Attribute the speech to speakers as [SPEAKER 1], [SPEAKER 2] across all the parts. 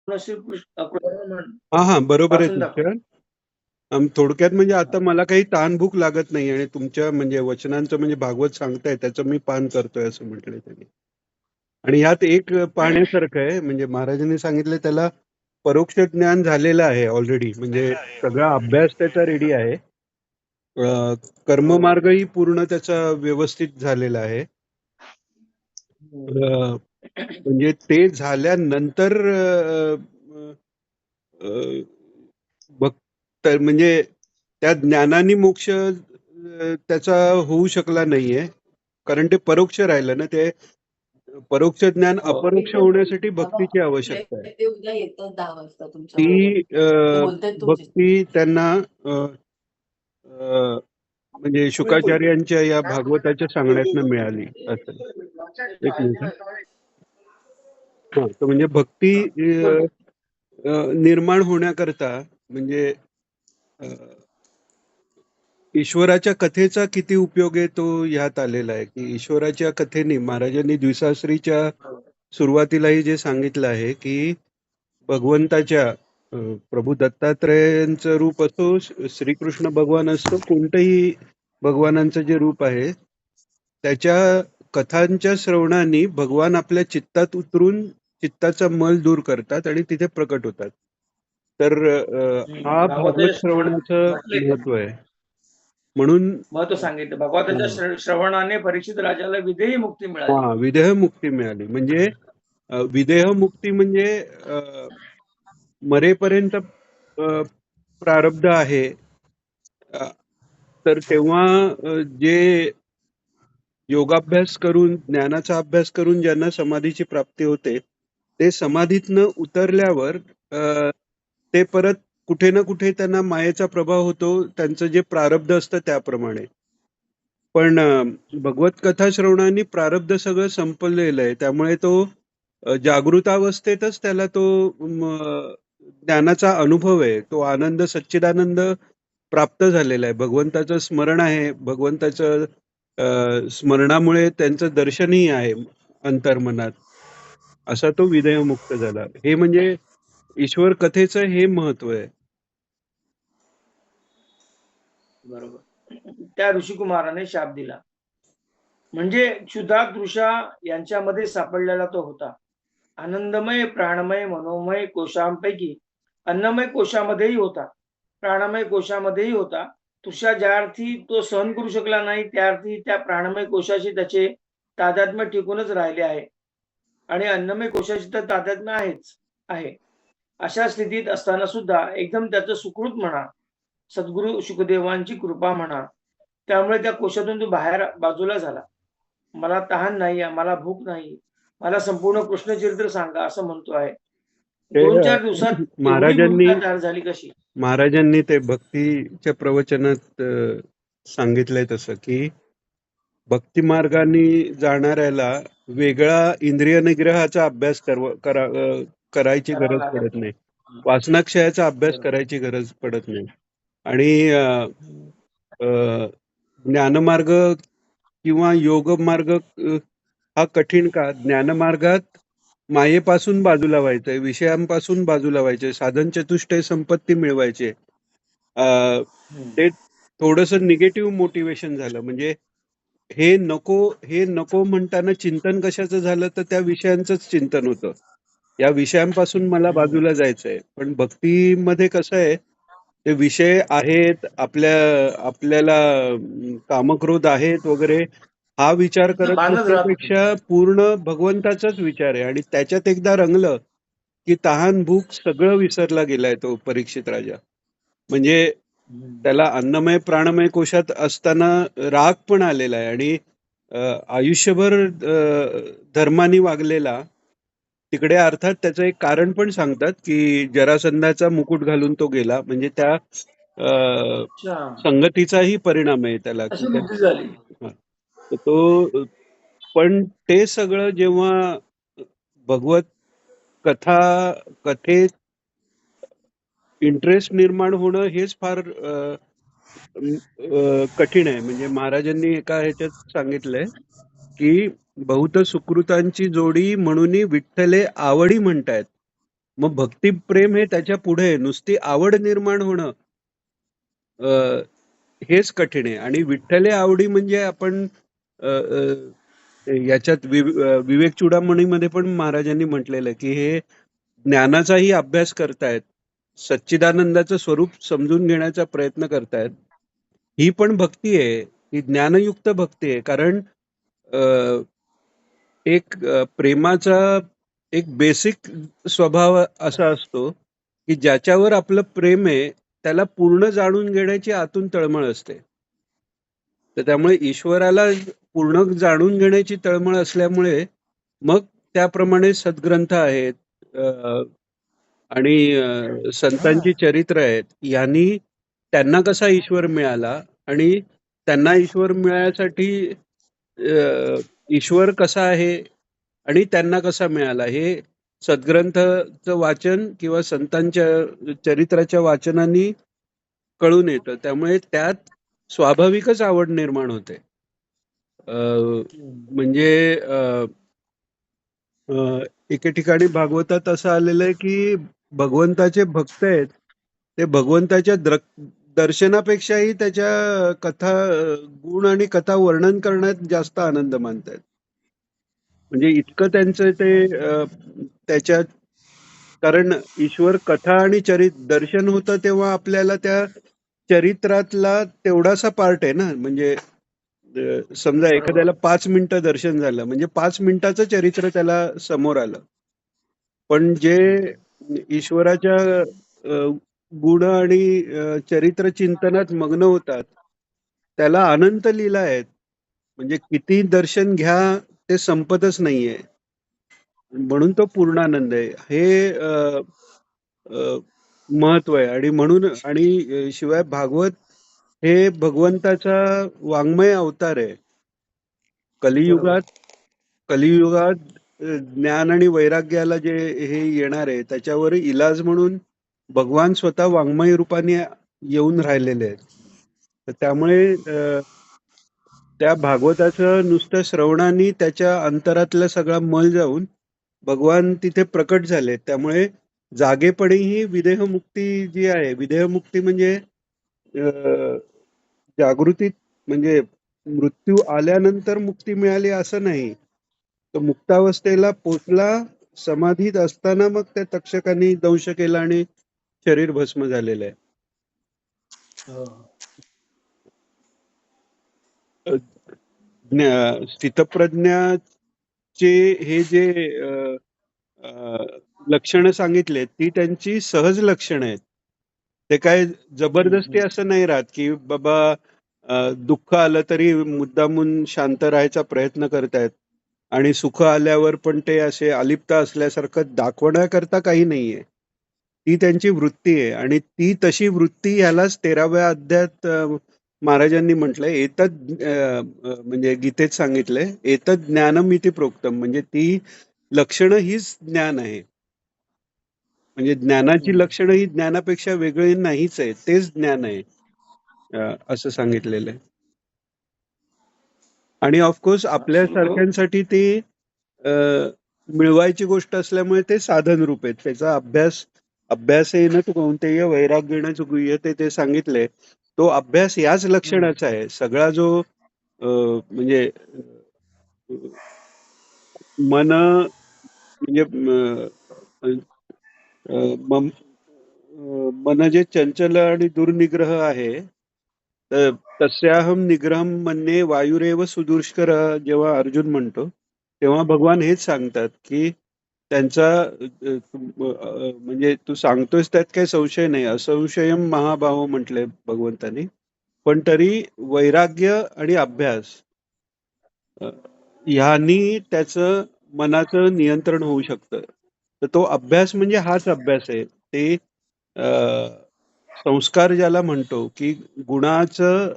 [SPEAKER 1] कृष्ण
[SPEAKER 2] हा हा बरोबर आहे
[SPEAKER 1] वाचून दाखव.
[SPEAKER 2] तुमच्या. थोडक्यात म्हणजे आता मला काही ताणभूक लागत नाही आणि तुमच्या म्हणजे वचनांचं म्हणजे भागवत सांगताय त्याचं मी पान करतोय असं म्हटलंय त्यांनी. आणि यात एक पाहण्यासारखं आहे म्हणजे महाराजांनी सांगितलं त्याला परोक्ष ज्ञान झालेलं आहे ऑलरेडी, म्हणजे सगळा अभ्यास त्याचा रेडी आहे.
[SPEAKER 1] हो.
[SPEAKER 2] कर्ममार्गही पूर्ण त्याचा व्यवस्थित झालेला आहे.
[SPEAKER 1] हम्म.
[SPEAKER 2] म्हणजे ते झाल्यानंतर अ, तर म्हणजे त्या ज्ञानाने मोक्ष त्याचा होऊ शकला नाहीये, कारण ते परोक्ष राहिलं ना. ते परोक्ष ज्ञान
[SPEAKER 1] हो.
[SPEAKER 2] अपरोक्ष होण्यासाठी भक्तीची आवश्यकता आहे.
[SPEAKER 3] ते उद्या येतात 10 वाजता तुमच्याबरोबर.
[SPEAKER 2] ती
[SPEAKER 3] ते बोलतायत तुमचे.
[SPEAKER 2] भक्ती त्यांना म्हणजे शुकाचार्यांच्या या भागवताच्या सांगण्यातनं मिळाली असं. एक मिनिट हा. तर म्हणजे भक्ती निर्माण होण्याकरता म्हणजे अ, ईश्वराच्या कथेचा किती उपयोग आहे तो ह्यात आलेला आहे, की ईश्वराच्या कथेने महाराजांनी द्विसासरीच्या सुरुवातीलाही जे सांगितलं आहे की भगवंताच्या प्रभू दत्तात्रयांचं रूप असो, श्रीकृष्ण भगवान असतो, कोणतंही भगवानांचं जे रूप आहे त्याच्या कथांच्या श्रवणाने भगवान आपल्या चित्तात उतरून चित्ताचा मल दूर करतात आणि तिथे प्रकट होतात. तर हा भागवत
[SPEAKER 1] भागवताच्या
[SPEAKER 2] श्रवणाचं
[SPEAKER 1] म्हटले
[SPEAKER 2] महत्व आहे. म्हणून
[SPEAKER 1] महत्व सांगितलं. भागवताच्या श्रवणाने परीक्षित राजाला विधेयी मुक्ती मिळाली.
[SPEAKER 2] हा विदेह मुक्ती मिळाली. म्हणजे विदेह मुक्ती म्हणजे मरेपर्यंत प्रारब्ध आहे. अ, तर तेव्हा जे योगाभ्यास करून ज्ञानाचा अभ्यास करून ज्यांना समाधीची प्राप्ती होते ते समाधीतनं उतरल्यावर ते परत कुठे ना कुठे त्यांना मायेचा प्रभाव होतो, त्यांचं जे प्रारब्ध असतं त्याप्रमाणे. पण भगवत कथा श्रवणाने प्रारब्ध सगळं संपलेलं आहे, त्यामुळे तो जागृतावस्थेतच त्याला तो ज्ञानाचा अनुभव आहे, तो आनंद सच्चिदानंद प्राप्त झालेला आहे. भगवंताचं स्मरण आहे, भगवंताचं स्मरणामुळे त्यांचं दर्शनही आहे अंतर्मनात. असा तो विदेहमुक्त झाला. हे म्हणजे ईश्वर कथेचं हे महत्व आहे.
[SPEAKER 1] बरोबर. त्या ऋषिकुमाराने शाप दिला. म्हणजे क्षुधा तृषा यांच्यामध्ये सापडलेला तो होता. आनंदमय प्राणमय मनोमय कोशांपैकी अन्नमय कोशामध्येही होता, प्राणमय कोशामध्येही होता. तृषा ज्या अर्थी तो सहन करू शकला नाही त्या अर्थी त्या प्राणमय कोशाशी त्याचे तादात्म्य टिकूनच राहिले आहे आणि अन्नमय कोशाशी तर तादात्म्य आहे. अशा स्थितीत असताना सुद्धा एकदम त्याचं सुकृत म्हणा, सद्गुरु शुकदेवांची कृपा म्हणा, त्यामुळे त्या कोशातून तो बाहेर बाजूला झाला. मला तहान नाही, मला भूक नाही, मला संपूर्ण कृष्णचरित्र सांगा असं म्हणतो आहे.
[SPEAKER 2] ते
[SPEAKER 1] 2-4 दिवसात एवढी
[SPEAKER 2] महाराजांनी
[SPEAKER 1] भूमिका तयार झाली कशी?
[SPEAKER 2] महाराजांनी ते भक्तीच्या प्रवचनात सांगितलंय तसं की भक्ती मार्गाने जाणाऱ्याला वेगळा इंद्रिय निग्रहाचा अभ्यास करायची
[SPEAKER 1] करावं
[SPEAKER 2] गरज
[SPEAKER 1] लागत
[SPEAKER 2] पडत
[SPEAKER 1] नाही.
[SPEAKER 2] नाही. वासनाक्षयाचा अभ्यास
[SPEAKER 1] बरोबर.
[SPEAKER 2] करायची गरज पडत नाही. आणि ज्ञानमार्ग किंवा योग मार्ग हा कठीण का? ज्ञानमार्गात मायेपासून बाजूला व्हायचंय, विषयांपासून बाजूला व्हायचंय, साधन चतुष्टय संपत्ती मिळवायचे. ते थोडंसं निगेटिव्ह मोटिवेशन झालं. म्हणजे हे नको म्हणताना चिंतन कशाचं झालं, तर त्या विषयांचंच चिंतन होतं. या विषयांपासून मला बाजूला जायचंय. पण भक्तीमध्ये कसं आहे, ते विषय आहेत, आपल्याला कामक्रोध आहेत वगैरे, हा विचार करत
[SPEAKER 1] बांधत राहतो.
[SPEAKER 2] बसण्यापेक्षा पूर्ण भगवंताचाच विचार आहे. आणि त्याच्यात एकदा रंगलं की तहान भूक सगळं विसरला गेलाय तो परीक्षित राजा. म्हणजे त्याला अन्नमय प्राणमय कोशात असताना राग पण आलेला आहे आणि आयुष्यभर धर्माने वागलेला. तिकडे अर्थात त्याचं एक कारण पण सांगतात की जरासंधाचा मुकुट घालून तो गेला, म्हणजे त्या
[SPEAKER 1] अच्छा.
[SPEAKER 2] संगतीचाही परिणाम आहे त्याला की
[SPEAKER 1] अशी बुद्धी झाली.
[SPEAKER 2] हा. तर तो पण ते सगळं जेव्हा भगवत कथेत इंटरेस्ट निर्माण होणं हेच फार कठीण आहे. म्हणजे महाराजांनी एका ह्याच्यात सांगितलंय की बहुत सुकृतांची जोडी म्हणून विठ्ठले आवडी म्हणतायत. मग भक्ती प्रेम हे त्याच्या पुढे नुसती आवड निर्माण होणं अ, हेच कठीण आहे. आणि विठ्ठले आवडी म्हणजे आपण अ, अ, याच्यात विवेक चूडामणीमध्ये पण महाराजांनी म्हटलेलं आहे की हे ज्ञानाचाही अभ्यास करतायत, सच्चिदानंदाचं स्वरूप समजून घेण्याचा प्रयत्न करतायत. ही पण भक्ती आहे, ही ज्ञानयुक्त भक्ती आहे. कारण अ, एक प्रेमाचा एक बेसिक स्वभाव असा असतो की ज्याच्यावर आपलं प्रेम आहे त्याला पूर्ण जाणून घेण्याची आतून तळमळ असते. तर त्यामुळे ईश्वराला पूर्ण जाणून घेण्याची तळमळ असल्यामुळे मग त्याप्रमाणे सद्ग्रंथ आहेत अ, आणि संतांची चरित्र आहेत. यांनी त्यांना कसा ईश्वर मिळाला आणि त्यांना ईश्वर मिळायसाठी ईश्वर कसा आहे आणि त्यांना कसा मिळाला हे सद्ग्रंथचं वाचन किंवा संतांच्या चरित्राच्या वाचनाने कळून येतं. त्यामुळे त्यात स्वाभाविकच आवड निर्माण होते. म्हणजे एके ठिकाणी भागवतात असं आलेलं आहे की भगवंताचे भक्त आहेत ते भगवंताच्या दर्शनापेक्षाही त्याच्या कथा गुण आणि कथा वर्णन करण्यात जास्त आनंद मानतात. म्हणजे इतकं त्यांचं ते त्याच्यात, कारण ईश्वर कथा आणि दर्शन होतं तेव्हा आपल्याला त्या चरित्रातला तेवढासा पार्ट आहे ना. म्हणजे समजा
[SPEAKER 1] बरोबर.
[SPEAKER 2] एखाद्याला 5 मिनिटं दर्शन झालं म्हणजे 5 मिनिटाचं चरित्र त्याला समोर आलं. पण जे ईश्वराच्या गुण आणि चरित्र चिंतनात मग्न होतात त्याला अनंत लीला आहेत. म्हणजे किती दर्शन घ्या ते संपतच नाहीये. म्हणून तो पूर्णानंद आहे. हे महत्व आहे. आणि म्हणून आणि शिवाय भागवत हे भगवंताचा वाङ्मय अवतार आहे.
[SPEAKER 1] बरोबर.
[SPEAKER 2] कलियुगात कलियुगात ज्ञान आणि वैराग्याला जे हे येणार आहे त्याच्यावर इलाज म्हणून भगवान स्वतः वाङ्मय रूपाने येऊन राहिलेले आहेत. तर त्यामुळे त्या भागवताचं नुसतं श्रवणाने त्याच्या अंतरातला सगळा मल जाऊन भगवान तिथे प्रकट झाले. त्यामुळे जागेपणीही विदेहमुक्ती जी आहे, विदेहमुक्ती म्हणजे अ, जागृतीत, म्हणजे मृत्यू आल्यानंतर मुक्ती मिळाली असं नाही. तो मुक्तावस्थेला पोचला समाधीत असताना मग त्या तक्षकांनी दंश केला आणि शरीर भस्म झालेलं आहे.
[SPEAKER 1] हो.
[SPEAKER 2] स्थितप्रज्ञाचे हे जे अ, अ, लक्षणं सांगितले ती त्यांची सहज लक्षणं आहेत. ते काय जबरदस्ती असं नाही राहत की बाबा दुःख आलं तरी मुद्दामून शांत राहायचा प्रयत्न करतायत आणि सुख आल्यावर पण ते असे अलिप्त असल्यासारखं दाखवण्याकरता काही नाहीये. ती त्यांची वृत्ती आहे आणि ती तशी वृत्ती ह्यालाच 13व्या अध्यायात महाराजांनी म्हटलंय म्हणजे गीतेत सांगितलंय एतत् ज्ञानमिति प्रोक्तम. म्हणजे ती लक्षणं हीच ज्ञान आहे. म्हणजे ज्ञानाची लक्षणं ही ज्ञानापेक्षा वेगळी नाहीच आहे, तेच ज्ञान आहे असं सांगितलेलं आहे. आणि ऑफकोर्स आपल्यासारख्यांसाठी ती मिळवायची गोष्ट असल्यामुळे ते साधन रूप आहेत. त्याचा अभ्यास येणं तू कोणतेही वैराग्य येणं गुह्यते ते सांगितले. तो अभ्यास याच लक्षणाचा आहे. सगळा जो म्हणजे मन म्हणजे मन जे चंचल आणि दुर्निग्रह आहे, तर तस्याहम निग्रहम मन्ये वायुरेव सुदुष्कर जेव्हा अर्जुन म्हणतो तेव्हा भगवान हेच सांगतात की त्यांचा म्हणजे तू सांगतोयस त्यात काही संशय नाही, असंशयम महाभाव म्हटलंय भगवंतानी. पण तरी वैराग्य आणि अभ्यास ह्यांनी त्याचं मनाचं नियंत्रण होऊ शकतं. तर तो अभ्यास म्हणजे हाच अभ्यास आहे. ते संस्कार ज्याला म्हणतो की गुणाचं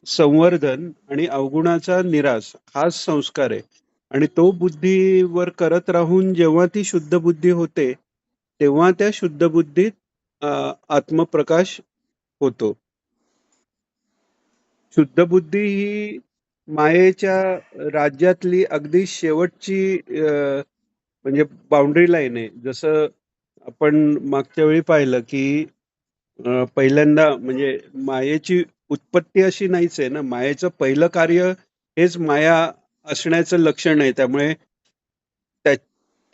[SPEAKER 2] संवर्धन आणि अवगुणाचा निराश हाच संस्कार आहे. आणि तो बुद्धीवर करत राहून जेव्हा ती शुद्ध बुद्धी होते तेव्हा त्या शुद्ध बुद्धीत आत्मप्रकाश होतो. शुद्ध बुद्धी ही मायेच्या राज्यातली अगदी शेवटची म्हणजे बाउंड्री लाईन आहे. जसं आपण मागच्या वेळी पाहिलं की पहिल्यांदा म्हणजे मायेची उत्पत्ती अशी नाहीच आहे ना. मायेचं पहिलं कार्य हेच माया असण्याचं लक्षण आहे. त्यामुळे त्या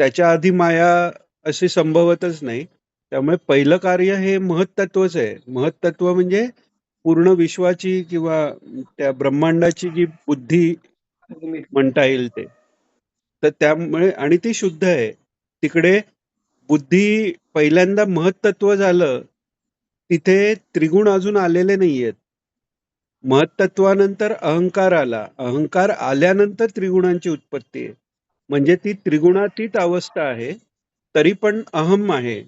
[SPEAKER 2] त्याच्या आधी माया अशी संभवतच नाही. त्यामुळे पहिलं कार्य हे महत्तत्वच आहे. महत्तत्व म्हणजे पूर्ण विश्वाची किंवा त्या ब्रह्मांडाची जी बुद्धी
[SPEAKER 1] निमित्त.
[SPEAKER 2] म्हणता येईल ते. तर त्यामुळे आणि ती शुद्ध आहे. तिकडे बुद्धी पहिल्यांदा महत्तत्व झालं, तिथे त्रिगुण अजून आलेले नाहीयेत. महत्तत्वानंतर अहंकार आला. अहंकार आल्यानंतर त्रिगुणांची उत्पत्ती आहे. म्हणजे ती त्रिगुणातीत अवस्था आहे. तरी पण अहम आहे.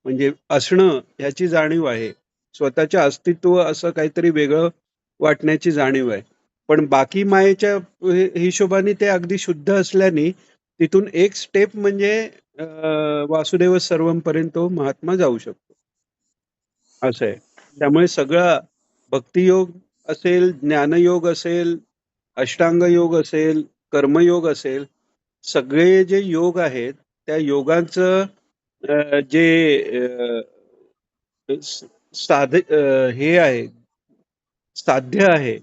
[SPEAKER 2] म्हणजे असणं ह्याची जाणीव आहे. स्वतःचे अस्तित्व असं काहीतरी वेगळं वाटण्याची जाणीव आहे. पण बाकी मायेच्या हिशोबाने ते अगदी शुद्ध असल्याने तिथून एक स्टेप म्हणजे वासुदेव सर्वम पर्यंत तो महात्मा जाऊ शकतो. असं आहे. त्यामुळे सगळा भक्तियोग असेल, ज्ञानयोग असेल, अष्टांग योग असेल, कर्मयोग असेल, सगळे जे योग आहेत त्या योगांचं जे हे आहे, साध्य आहे,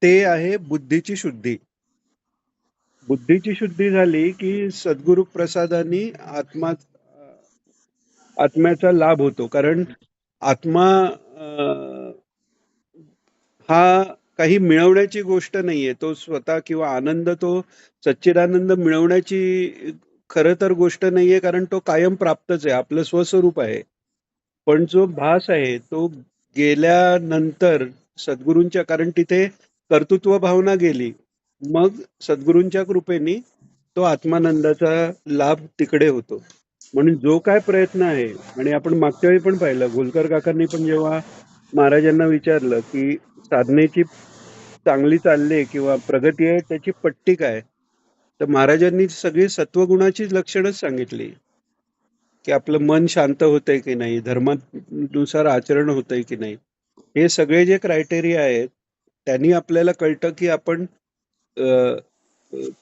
[SPEAKER 2] ते आहे बुद्धीची शुद्धी. बुद्धीची शुद्धी झाली की सद्गुरु प्रसादाने आत्म्याचा लाभ होतो. कारण आत्मा हा काही मिळवण्याची गोष्ट नाहीये. तो स्वतः किंवा आनंद, तो सच्चिदानंद मिळवण्याची खरं तर गोष्ट नाहीये. कारण तो कायम प्राप्तच आहे. आपलं स्वस्वरूप आहे. पण जो भास आहे तो गेल्यानंतर सद्गुरूंच्या, कारण तिथे कर्तृत्व भावना गेली, मग सद्गुरूंच्या कृपेने तो आत्मानंदाचा लाभ तिकडे होतो. म्हणून जो काय प्रयत्न आहे, आणि आपण मागच्या वेळी पण पाहिलं, गोलकर काकांनी पण जेव्हा महाराजांना विचारलं की साधनेची चांगली चालली किंवा प्रगती आहे त्याची पट्टी काय, तर महाराजांनी सगळी सत्वगुणाची लक्षणच सांगितली की आपलं मन शांत होतंय की नाही, धर्मानुसार आचरण होतंय की नाही. हे सगळे जे क्रायटेरिया आहेत त्यांनी आपल्याला कळतं की आपण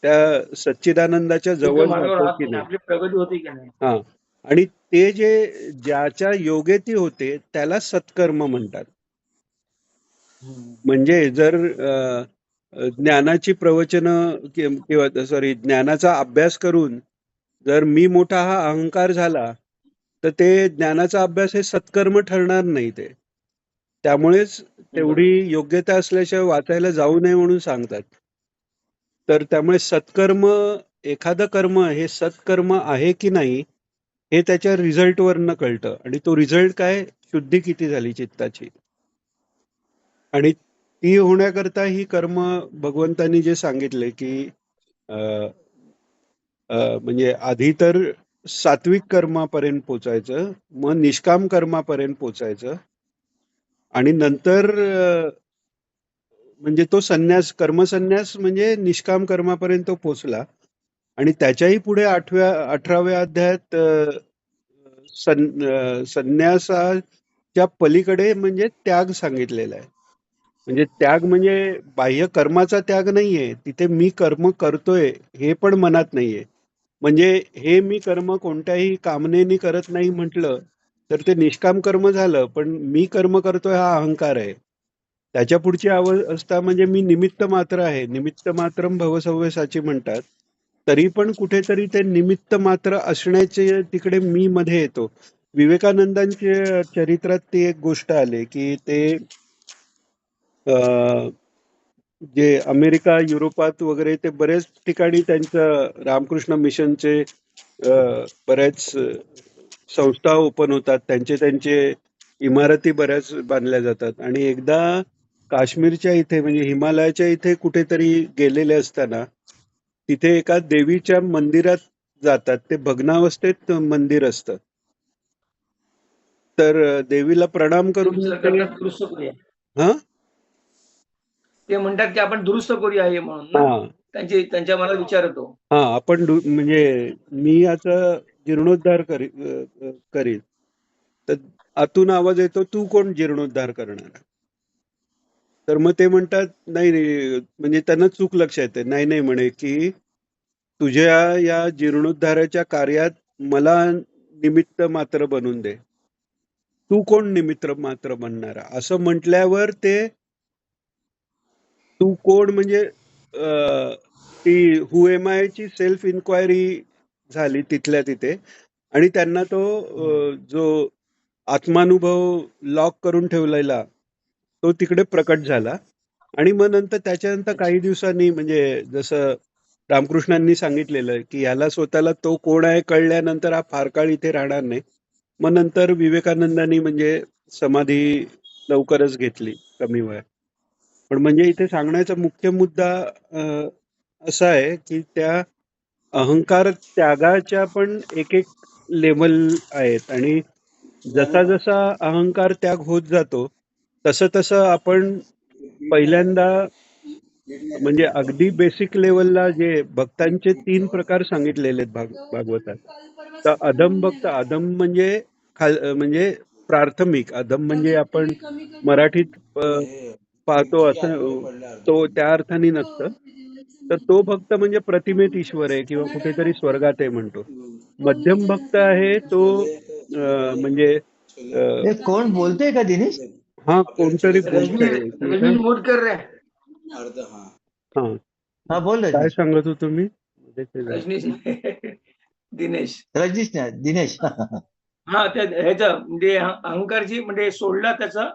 [SPEAKER 2] त्या सच्चिदानंदाच्या
[SPEAKER 1] योग्य
[SPEAKER 2] जवळ
[SPEAKER 1] मार्गावर
[SPEAKER 2] जातो
[SPEAKER 1] आहात
[SPEAKER 2] की
[SPEAKER 1] की नाही,
[SPEAKER 2] नाही.
[SPEAKER 1] आपली प्रगती होती की नाही.
[SPEAKER 2] हा, आणि ते जे ज्याच्या योगेती होते त्याला सत्कर्म म्हणतात. म्हणजे जर ज्ञानाची प्रवचन किंवा ज्ञानाचा अभ्यास करून जर मी मोठा हा अहंकार झाला, तर ते ज्ञानाचा अभ्यास हे सत्कर्म ठरणार नाही. ते त्यामुळेच तेवढी योग्यता असल्याशिवाय वाचायला जाऊ नये म्हणून सांगतात. तर त्यामुळे सत्कर्म, एखादं कर्म हे सत्कर्म आहे की नाही हे त्याच्या रिझल्टवरनं कळतं. आणि तो रिझल्ट काय, शुद्धी किती झाली चित्ताची. आणि ती होण्याकरता ही कर्म भगवंतांनी जे सांगितले की म्हणजे आधी तर सात्विक कर्मापर्यंत पोचायचं, मग निष्काम कर्मापर्यंत पोचायचं, आणि नंतर म्हणजे तो संन्यास, कर्मसन्यास म्हणजे निष्काम कर्मापर्यंत तो पोचला. आणि त्याच्याही पुढे 18व्या अध्यायात संन्यासाच्या पलीकडे म्हणजे त्याग सांगितलेला आहे. म्हणजे त्याग म्हणजे बाह्य कर्माचा त्याग नाहीये तिथे, मी कर्म करतोय हे पण मनात नाहीये. म्हणजे हे मी कर्म कोणत्याही कामनेनी करत नाही म्हटलं तर ते निष्काम कर्म झालं. पण मी कर्म करतोय हा अहंकार आहे. त्याच्या पुढची अवस्था म्हणजे मी निमित्त मात्र आहे. निमित्त मात्रम भवसव्यसाची म्हणतात. तरी पण कुठेतरी ते निमित्त मात्र असण्याचे तिकडे मी मध्ये येतो. विवेकानंदांच्या चरित्रात ती एक गोष्ट आली की ते जे अमेरिका, युरोपात वगैरे ते बरेच ठिकाणी त्यांचं रामकृष्ण मिशनचे बऱ्याच संस्था ओपन होतात. त्यांचे इमारती बऱ्याच बांधल्या जातात. आणि एकदा काश्मीरच्या इथे म्हणजे हिमालयाच्या इथे कुठेतरी गेलेले असताना तिथे एका देवीच्या मंदिरात जातात. ते भग्नावस्थेत मंदिर असतं. तर देवीला प्रणाम करून ते
[SPEAKER 1] दुरुस्त करूया.
[SPEAKER 2] हा
[SPEAKER 1] ते म्हणतात की आपण दुरुस्त करूया हे म्हणून ना,
[SPEAKER 2] हा
[SPEAKER 1] त्यांच्या मनात विचार येतो.
[SPEAKER 2] हा आपण म्हणजे मी आता जीर्णोद्धार करीन, तर आतून आवाज येतो, तू कोण जीर्णोद्धार करणार. तर मग ते म्हणतात नाही नाही, म्हणजे त्यांना चूक लक्षात येते. नाही नाही म्हणे की तुझ्या या जीर्णोद्धाराच्या कार्यात मला निमित्त मात्र बनून दे. तू कोण निमित्त मात्र बनणारा असं म्हटल्यावर ते तू कोण म्हणजे ती हु एम आय ची सेल्फ इन्क्वायरी झाली तिथल्या तिथे आणि त्यांना तो जो आत्मानुभव लॉक करून ठेवलेला तो तिकडे प्रकट झाला आणि मग नंतर त्याच्यानंतर काही दिवसांनी म्हणजे जसं रामकृष्णांनी सांगितलेलं की ह्याला स्वतःला तो कोण आहे कळल्यानंतर हा फार काळ इथे राहणार नाही. मग नंतर विवेकानंदांनी म्हणजे समाधी लवकरच घेतली कमी वयात. पण म्हणजे इथे सांगण्याचा मुख्य मुद्दा असा आहे की त्या अहंकार त्यागाच्या पण एक एक लेवल आहेत आणि जसा जसा अहंकार त्याग होत जातो तसं तसं आपण पहिल्यांदा म्हणजे अगदी बेसिक लेवलला जे भक्तांचे 3 प्रकार सांगितलेले आहेत भागवतात. तर अधम भक्त अधम म्हणजे म्हणजे प्राथमिक अधम म्हणजे आपण मराठीत पाहतो असं तो त्या अर्थाने नसतं. तर तो भक्त म्हणजे प्रतिमेत ईश्वर आहे किंवा कुठेतरी स्वर्गात आहे म्हणतो. मध्यम भक्त आहे तो म्हणजे
[SPEAKER 4] हे कोण बोलतोय का दिनेश?
[SPEAKER 2] हा कोणतरी
[SPEAKER 1] रजनी
[SPEAKER 2] बोलतंय
[SPEAKER 1] रजनी मूड कर रहे हैं.
[SPEAKER 2] हा
[SPEAKER 4] हा बोल
[SPEAKER 2] काय
[SPEAKER 4] रजनीश.
[SPEAKER 2] सांगत होतो मी मध्ये ते झालं.
[SPEAKER 1] रजनीश दिनेश
[SPEAKER 4] रजनीश नाही दिनेश.
[SPEAKER 1] हा त्या ह्याचं म्हणजे अहंकारची म्हणजे सोडला त्याचा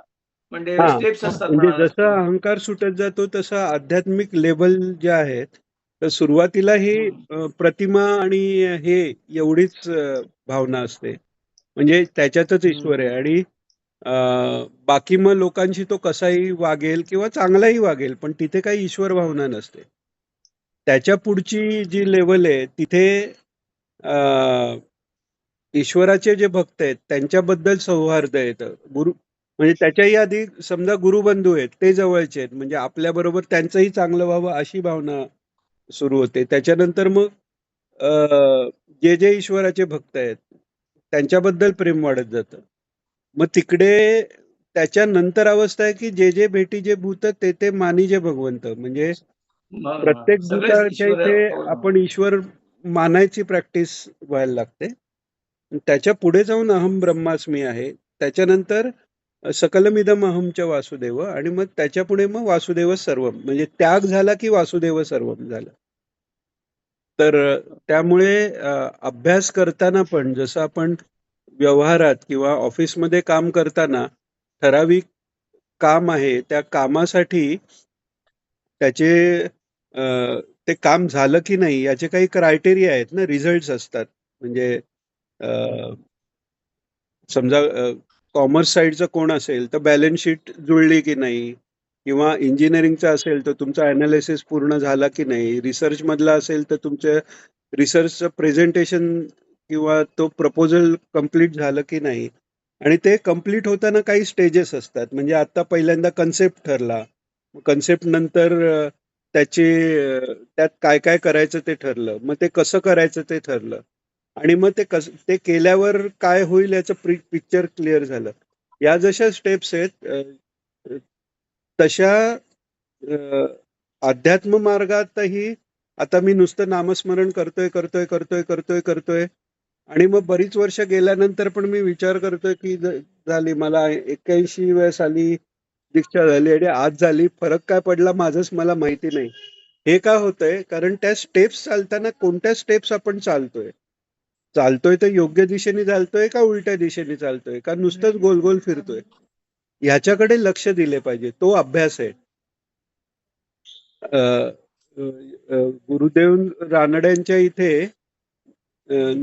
[SPEAKER 1] म्हणजे
[SPEAKER 2] हा
[SPEAKER 1] स्टेप्स असतात
[SPEAKER 2] म्हणजे
[SPEAKER 1] म्हणाला.
[SPEAKER 2] जसं अहंकार सुटत जातो तसं आध्यात्मिक लेवल ज्या आहेत तर सुरुवातीला ही प्रतिमा आणि हे एवढीच भावना असते म्हणजे त्याच्यातच ईश्वर आहे आणि बाकी मग लोकांशी तो कसाही वागेल किंवा चांगलाही वागेल पण तिथे काही ईश्वर भावना नसते. त्याच्या पुढची जी लेवल आहे तिथे ईश्वराचे जे भक्त आहेत त्यांच्याबद्दल सौहार्द येतं. गुरु म्हणजे त्याच्याही आधी समजा गुरुबंधू आहेत ते जवळचे आहेत म्हणजे आपल्या बरोबर त्यांचंही चांगलं व्हावं अशी भावना सुरू होते. त्याच्यानंतर मग जे जे ईश्वराचे भक्त आहेत त्यांच्याबद्दल प्रेम वाढत जातं. मग तिकडे त्याच्यानंतर अवस्था आहे की जे जे भेटी जे भूत ते ते मानी जे भगवंत म्हणजे प्रत्येक
[SPEAKER 1] सगळेच
[SPEAKER 2] भूताच्या
[SPEAKER 1] ईश्वर
[SPEAKER 2] इथे आपण ईश्वर मानायची प्रॅक्टिस व्हायला लागते. त्याच्या पुढे जाऊन अहम ब्रह्मास्मी आहे. त्याच्यानंतर सकलमिदम अहमच्या वासुदेव आणि मग त्याच्या पुढे मग वासुदेव सर्वम म्हणजे त्याग झाला की वासुदेव सर्वम झालं. तर त्यामुळे अभ्यास करताना पण जसं आपण व्यवहारात किंवा ऑफिसमध्ये काम करताना ठराविक काम आहे त्या कामासाठी त्याचे ते काम झालं की नाही याचे काही क्रायटेरिया आहेत ना रिझल्ट्स असतात म्हणजे समजा कॉमर्स साईडचं कोण असेल तर बॅलन्स शीट जुळली की नाही किंवा इंजिनिअरिंगचं असेल तर तुमचा अनालिसिस पूर्ण झाला की नाही रिसर्च मधला असेल तर तुमचं रिसर्चचं प्रेझेंटेशन किंवा तो प्रपोजल कम्प्लीट झालं की नाही आणि ते कम्प्लीट होताना काही स्टेजेस असतात म्हणजे आता पहिल्यांदा कन्सेप्ट ठरला कन्सेप्ट नंतर त्यात काय काय करायचं ते ठरलं मग ते कसं करायचं ते ठरलं आणि मग ते केल्यावर काय होईल याचं पिक्चर क्लिअर झालं. या जशा स्टेप्स आहेत तशा अध्यात्म मार्गातही आता मी नुसतं नामस्मरण करतोय आणि मग बरीच वर्ष गेल्यानंतर पण मी विचार करतोय की झाली मला 81 वेळेस आली दीक्षा झाली आणि आज झाली फरक काय पडला माझंच मला माहिती नाही. हे का होतंय कारण त्या स्टेप्स चालताना कोणत्या स्टेप्स आपण चालतोय तर योग्य दिशेने चालतोय का उलट्या दिशेने चालतोय का नुसतंच गोल गोल फिरतोय ह्याच्याकडे लक्ष दिले पाहिजे. तो अभ्यास आहे. गुरुदेव रानड्यांच्या इथे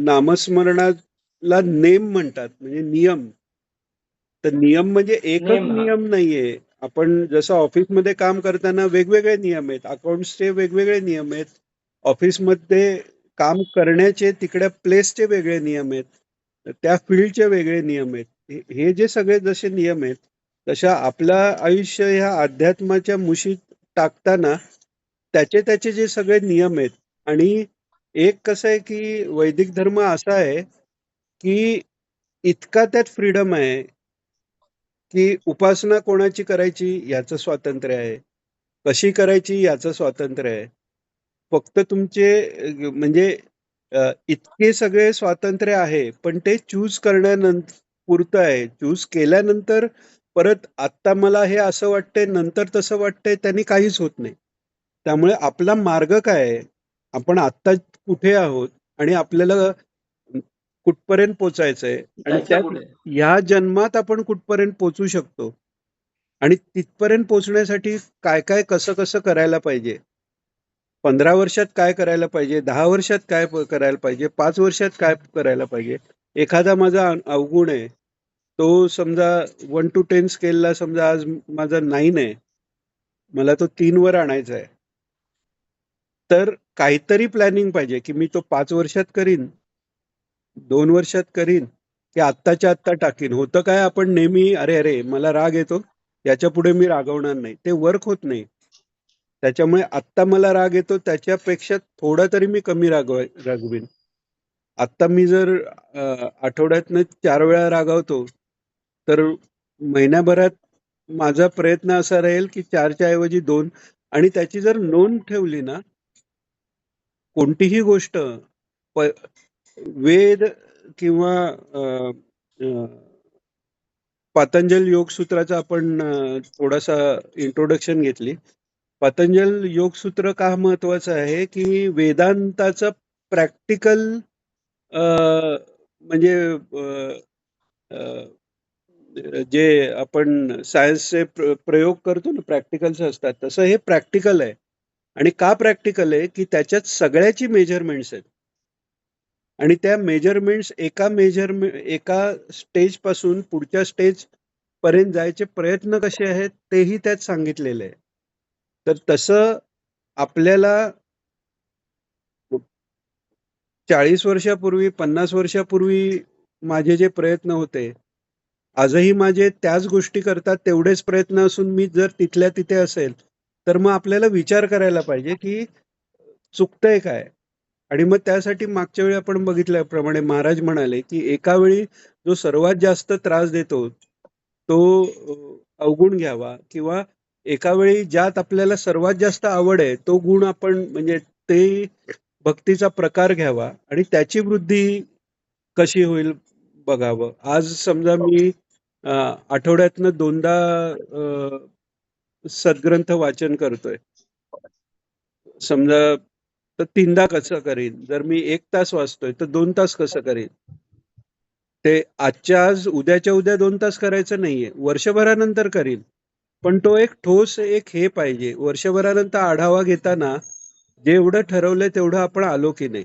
[SPEAKER 2] नामस्मरणाला नेम म्हणतात म्हणजे नियम. तर नियम म्हणजे एकच नियम नाहीये. आपण जसं ऑफिसमध्ये काम करताना वेगवेगळे नियम आहेत. अकाउंट्सचे वेगवेगळे नियम आहेत. ऑफिसमध्ये काम करण्याचे तिकडे प्लेसचे वेगळे नियम आहेत. त्या फील्डचे वेगळे नियम आहेत. हे जे सगळे जसे नियम आहेत तशा आपलं आयुष्य ह्या अध्यात्माच्या मुशीत टाकताना त्याचे जे सगळे नियम आहेत आणि एक कसं आहे की वैदिक धर्म असा आहे की इतका त्यात फ्रीडम आहे की उपासना कोणाची करायची याचं स्वातंत्र्य आहे. कशी करायची याचं स्वातंत्र्य आहे. फक्त तुमचे म्हणजे इतके सगळे स्वातंत्र्य आहे, पण ते चूज करण्यानंतर पुरतं आहे. चूज केल्यानंतर परत आत्ता मला हे असं वाटतंय, नंतर तसं वाटतंय, त्यांनी काहीच होत नाही. त्यामुळे आपला मार्ग काय आहे? आपण आत्ता कुठे आहोत आणि आपल्याला कुठपर्यंत पोहोचायचंय आणि
[SPEAKER 1] जायचं
[SPEAKER 2] त्यात
[SPEAKER 1] पुढे.
[SPEAKER 2] ह्या जन्मात आपण कुठपर्यंत पोहोचू शकतो आणि तिथपर्यंत पोहोचण्यासाठी काय कसं करायला पाहिजे. 15 वर्षात काय करायला पाहिजे, 10 वर्षात काय करायला पाहिजे, 5 वर्षात काय करायला पाहिजे. एखादा माझा अवगुण आहे, तो समजा 1 to 10 स्केलला समजा आज माझा 9 आहे, मला तो 3 वर आणायचा आहे. तर काहीतरी प्लॅनिंग पाहिजे, की मी तो 5 वर्षात करीन, 2 वर्षात करीन, की आत्ताच्या आत्ता टाकीन. होतं काय, आपण नेहमी अरे मला राग येतो, याच्या पुढे मी रागवणार नाही. ते वर्क होत नाही. त्याच्यामुळे आत्ता मला राग येतो त्याच्यापेक्षा थोडा तरी मी कमी रागवीन. आत्ता मी जर आठवड्यातनं 4 वेळा रागावतो, तर महिन्याभरात माझा प्रयत्न असा राहील की 4च्या ऐवजी 2. आणि त्याची जर नोंद ठेवली ना, कोणतीही गोष्ट वेद किंवा पतंजल योगसूत्राचा आपण थोडासा इंट्रोडक्शन घेतली. पतंजल योगसूत्र का महत्वाचं आहे, की वेदांताचं प्रॅक्टिकल म्हणजे जे आपण सायन्सचे प्रयोग करतो ना, प्रॅक्टिकल्स असतात, तसं हे प्रॅक्टिकल आहे. आणि का प्रॅक्टिकल आहे, की त्याच्यात सगळ्याची मेजरमेंट्स आहेत आणि त्या मेजरमेंट्स एका स्टेज पासून पुढच्या स्टेज पर्यंत जायचे प्रयत्न कसे आहेत तेही त्यात सांगितलेले आहे. तर तसं आपल्याला 40 वर्षापूर्वी 50 वर्षापूर्वी माझे जे प्रयत्न होते, आजही माझे त्याच गोष्टी करतात तेवढेच प्रयत्न असून मी जर तिथल्या तिथे असेल, तर मग आपल्याला विचार करायला पाहिजे की चुकतंय काय. आणि मग त्यासाठी मागच्या वेळी आपण बघितल्याप्रमाणे महाराज म्हणाले की एका वेळी जो सर्वात जास्त त्रास देतो तो अवगुण घ्यावा, किंवा एका वेळी ज्यात आपल्याला सर्वात जास्त आवड आहे तो गुण आपण म्हणजे ते भक्तीचा प्रकार घ्यावा आणि त्याची वृद्धी कशी होईल बघावं. आज समजा मी आठवड्यातनं 2दा सद्ग्रंथ वाचन करतोय. समजा तर 3दा कसं करीन? जर मी 1 तास वाचतोय तर 2 तास कसं करीन? ते आजच्या आज, उद्याच्या उद्या 2 तास करायचं नाहीये. वर्षभरानंतर करीन. पण तो एक ठोस हे पाहिजे. वर्षभरानंतर आढावा घेताना जेवढं ठरवलंय तेवढं आपण आलो की नाही.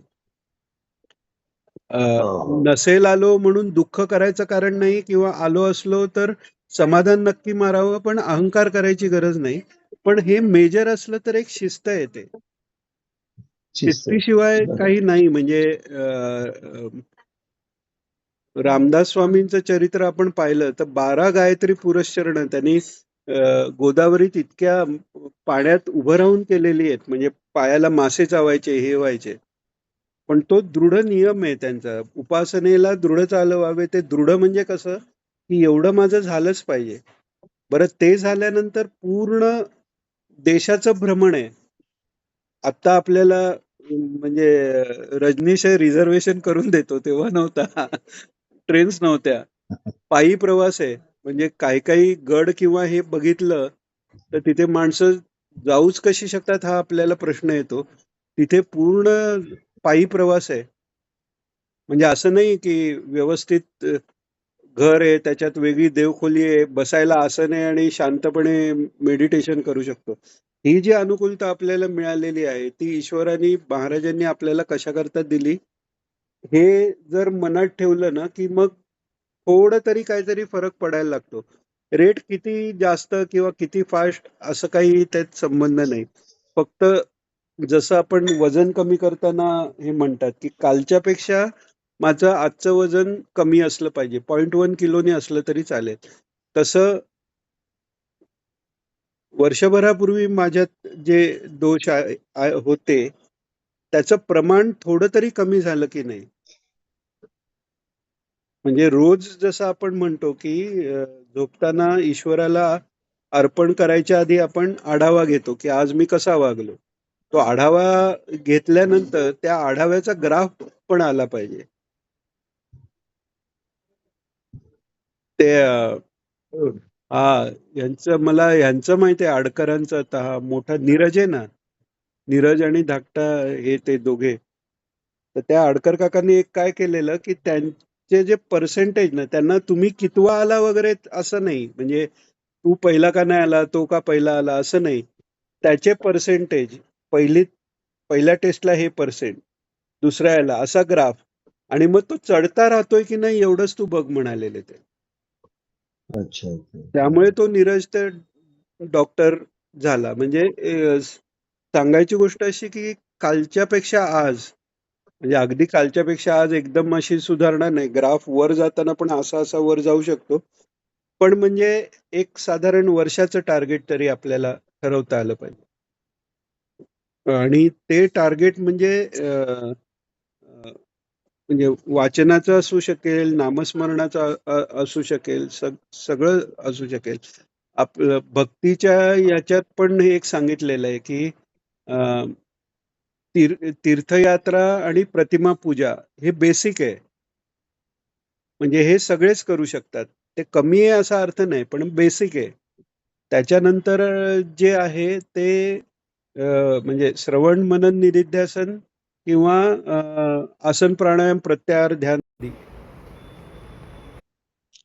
[SPEAKER 4] हो.
[SPEAKER 2] नसेल आलो म्हणून दुःख करायचं कारण नाही, किंवा आलो असलो तर समाधान नक्की मारावं, पण अहंकार करायची गरज नाही. पण हे मेजर असलं तर एक शिस्त येते.
[SPEAKER 4] शिस्त.
[SPEAKER 2] शिस्तीशिवाय
[SPEAKER 4] बरोबर.
[SPEAKER 2] काही नाही. म्हणजे रामदास स्वामींचं चरित्र आपण पाहिलं तर 12 गायत्री पुरश्चरण त्यांनी गोदावरीत इतक्या पाण्यात उभं राहून केलेली आहेत. म्हणजे पायाला मासे चावायचे, हे व्हायचे. पण तो दृढ नियम आहे त्यांचा. उपासनेला दृढ चालवावे. ते दृढ म्हणजे कसं, की एवढं माझं झालंच पाहिजे. बरं, ते झाल्यानंतर पूर्ण देशाचं भ्रमण आहे. आता आपल्याला म्हणजे रजनीश रिझर्वेशन करून देतो, तेव्हा नव्हता. ट्रेन्स नव्हत्या. पायी प्रवास आहे. म्हणजे काही गड किंवा हे बघितलं तर तिथे माणसं जाऊच कशी शकतात हा आपल्याला प्रश्न येतो. तिथे पूर्ण पायी प्रवास आहे. म्हणजे असं नाही की व्यवस्थित घर आहे, त्याच्यात वेगळी देवखोली आहे, बसायला आसन आहे आणि शांतपणे मेडिटेशन करू शकतो. ही जी अनुकूलता आपल्याला मिळालेली आहे ती ईश्वराने, महाराजांनी आपल्याला कशा करता दिली, हे जर मनात ठेवलं ना, की मग थोडं तरी काहीतरी फरक पडायला लागतो. रेट किती जास्त किंवा किती फास्ट असं काही त्यात संबंध नाही. फक्त जसं आपण वजन कमी करताना हे म्हणतात की कालच्या पेक्षा माझं आजचं वजन कमी असलं पाहिजे, 0.1 किलोने असलं तरी चालेल. तसं वर्षभरापूर्वी माझ्यात जे दोष होते त्याचं प्रमाण थोडं तरी कमी झालं की नाही. म्हणजे रोज जसं आपण म्हणतो की झोपताना ईश्वराला अर्पण करायच्या आधी आपण आढावा घेतो की आज मी कसा वागलो. तो आढावा घेतल्यानंतर त्या आढाव्याचा ग्राफ पण आला पाहिजे. ते मला ह्यांचं माहिती आहे, आडकरांचं. आता हा मोठा नीरज आहे ना, नीरज आणि धाकटा हे ते दोघे. तर त्या आडकर काकांनी एक काय केलेलं की त्यांचे जे पर्सेंटेज ना, त्यांना तुम्ही कितवा आला वगैरे असं नाही, म्हणजे तू पहिला का नाही आला, तो का पहिला आला असं नाही. त्याचे पर्सेंटेज पहिल्या टेस्टला हे पर्सेंट, दुसऱ्या याला असा ग्राफ, आणि मग तो चढता राहतोय की नाही एवढंच तू बघ म्हणालेले ते.
[SPEAKER 4] अच्छा अच्छा.
[SPEAKER 2] त्यामुळे तो नीरज तर डॉक्टर झाला. म्हणजे सांगायची गोष्ट अशी की कालच्या पेक्षा आज, म्हणजे अगदी कालच्या पेक्षा आज एकदम अशी सुधारणा नाही. ग्राफ वर जाताना पण असा वर जाऊ शकतो. पण म्हणजे एक साधारण वर्षाचं टार्गेट तरी आपल्याला ठरवता आलं पाहिजे. आणि ते टार्गेट म्हणजे म्हणजे वाचनाचं असू शकेल, नामस्मरणाचं असू शकेल, सगळं असू शकेल. आपलं भक्तीच्या याच्यात पण हे एक सांगितलेलं आहे की तीर्थयात्रा आणि प्रतिमा पूजा हे बेसिक आहे. म्हणजे हे सगळेच करू शकतात. ते कमी आहे असा अर्थ नाही, पण बेसिक आहे. त्याच्यानंतर जे आहे ते म्हणजे श्रवण, मनन, निधिध्यासन किंवा आसन, प्राणायाम, प्रत्याहार, ध्यान.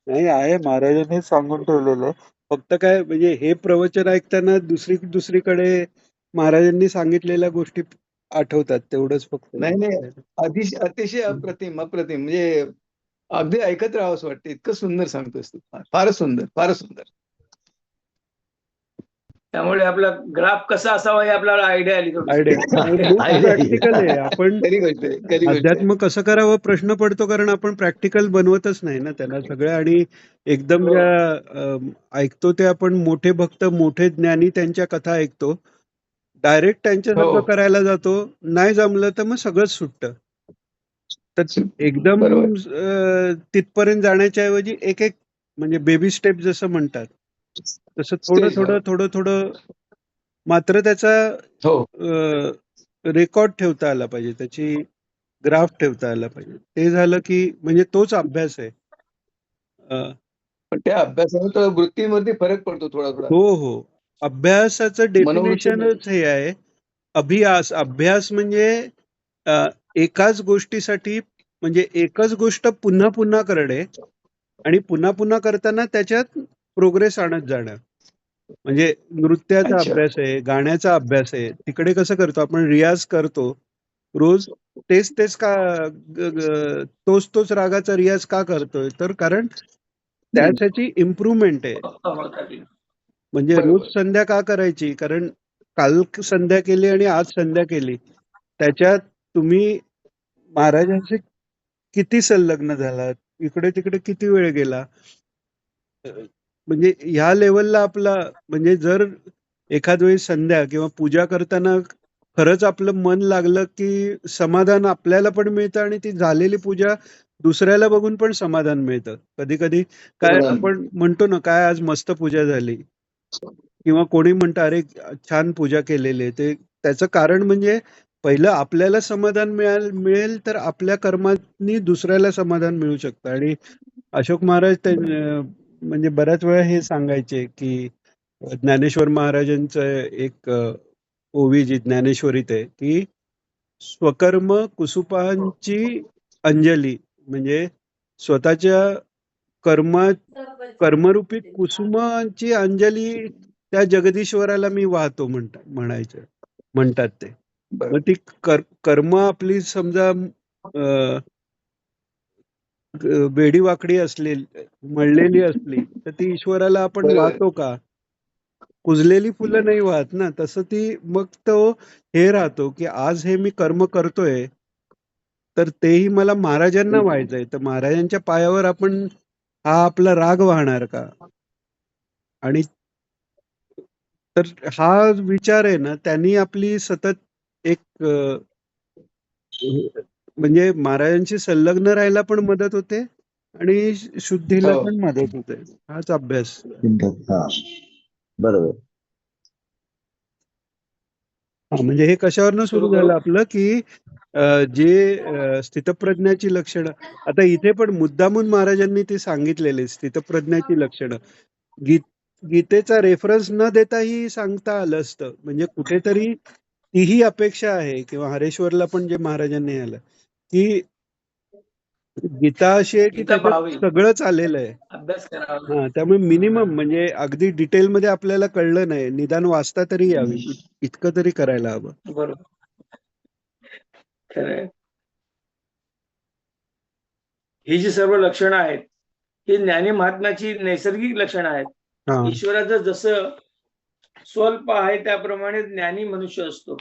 [SPEAKER 2] नाही आहे, महाराजांनी सांगून ठेवलेलं आहे. फक्त काय म्हणजे हे प्रवचन ऐकताना दुसरीकडे महाराजांनी सांगितलेल्या गोष्टी आठवतात, तेवढंच फक्त.
[SPEAKER 5] नाही अतिशय अप्रतिम म्हणजे अगदी ऐकत राहावंच वाटतं. इतकं सुंदर सांगतोस तू. फारच सुंदर.
[SPEAKER 1] त्यामुळे आपला ग्राफ कसा असावा हे आपल्याला आयडिया आली थोडी.
[SPEAKER 2] प्रॅक्टिकल आहे. आपण
[SPEAKER 5] खरी गोष्ट आहे.
[SPEAKER 2] अध्यात्म कसं करावं प्रश्न पडतो, कारण आपण प्रॅक्टिकल बनवतच नाही ना त्याला सगळं. आणि एकदम ज्या ऐकतो ते आपण मोठे भक्त, मोठे ज्ञानी त्यांच्या कथा ऐकतो, डायरेक्ट त्यांच्यासारखं करायला जातो, नाही जमलं तर मग सगळंच सुटतं. तर एकदम तिथपर्यंत जाण्याच्या ऐवजी एक म्हणजे बेबी स्टेप जसं म्हणतात तसं थोडं मात्र त्याचा रेकॉर्ड ठेवता आला पाहिजे, त्याची ग्राफ ठेवता आला पाहिजे. ते झालं की म्हणजे तोच अभ्यास आहे.
[SPEAKER 5] पण त्या अभ्यासाने तर वृत्तीवरती फरक पडतो थोडा.
[SPEAKER 2] हो. अभ्यासाचं डेफिनेशनच हे आहे. अभ्यास म्हणजे एकाच गोष्टीसाठी, म्हणजे एकच गोष्ट पुन्हा पुन्हा करणे आणि पुन्हा पुन्हा करताना त्याच्यात प्रोग्रेस आणत जाणं. म्हणजे नृत्याचा अभ्यास आहे, गाण्याचा अभ्यास आहे. तिकडे कसं करतो आपण, रियाज करतो रोज, तेच का तोच रागाचा रियाज का करतोय, तर कारण त्यासाठी इम्प्रूव्हमेंट आहे. म्हणजे रोज संध्या का करायची, कारण काल संध्या केली आणि आज संध्या केली, त्याच्यात तुम्ही महाराजांचे किती संलग्न झालात, इकडे तिकडे किती वेळ गेला. म्हणजे ह्या लेवलला आपला, म्हणजे जर एखाद वेळी संध्या किंवा पूजा करताना खरंच आपलं मन लागलं की समाधान आपल्याला पण मिळतं आणि ती झालेली पूजा दुसऱ्याला बघून पण समाधान मिळतं. कधी कधी काय आपण म्हणतो ना, काय आज मस्त पूजा झाली, किंवा कोणी म्हणतं अरे छान पूजा केलेली आहे. ते त्याचं कारण म्हणजे पहिलं आपल्याला समाधान मिळेल तर आपल्या कर्मांनी दुसऱ्याला समाधान मिळू शकतं. आणि अशोक महाराज म्हणजे बऱ्याच वेळा हे सांगायचे की ज्ञानेश्वर महाराजांचं एक ओवी जी ज्ञानेश्वरीत आहे की स्वकर्म कुसुपांची अंजली, म्हणजे स्वतःच्या कर्मरूपी कुसुमांची अंजली त्या जगदीश्वराला मी वाहतो म्हणतात ते. मग ती कर्म आपली समजा वेडी वाकडी असलेली, मळलेली असली, तर ती ईश्वराला आपण वाहतो का? कुजलेली फुलं नाही वाहत ना. तसं ती मग तो हे राहतो की आज हे मी कर्म करतोय, तर तेही मला महाराजांना व्हायचंय, तर महाराजांच्या पायावर आपण हा आपला राग वाहणार का? आणि तर हा विचार आहे ना, त्यांनी आपली सतत एक म्हणजे महाराजांशी संलग्न राहायला पण मदत होते आणि शुद्धीला पण मदत होते. हाच अभ्यास.
[SPEAKER 4] बरोबर.
[SPEAKER 2] म्हणजे हे कशावरनं
[SPEAKER 1] सुरू
[SPEAKER 2] सुरू
[SPEAKER 1] करू.
[SPEAKER 2] झालं आपलं की जे स्थितप्रज्ञाची लक्षणं, आता इथे पण मुद्दामून महाराजांनी ते सांगितलेले स्थितप्रज्ञाची लक्षणं गीतेचा रेफरन्स न देताही सांगता आलं असतं. म्हणजे कुठेतरी तीही अपेक्षा आहे किंवा हरेश्वरला पण जे महाराजांनी आलं की गीता अशी आहे की
[SPEAKER 1] गीता
[SPEAKER 2] त्याच्यात
[SPEAKER 1] पाहावी,
[SPEAKER 2] सगळंच आलेलं आहे.
[SPEAKER 1] अभ्यास करावा.
[SPEAKER 2] त्यामुळे मिनिमम म्हणजे अगदी डिटेलमध्ये आपल्याला कळलं नाही, निदान वाचता तरी यावी इतकं तरी करायला हवं.
[SPEAKER 1] बरोबर, खरंय. ही जी सर्व लक्षणं आहेत ही ज्ञानी महात्म्याची नैसर्गिक लक्षणं आहेत.
[SPEAKER 2] हा
[SPEAKER 1] ईश्वराचं जसं स्वल्प आहे त्याप्रमाणे ज्ञानी मनुष्य असतो.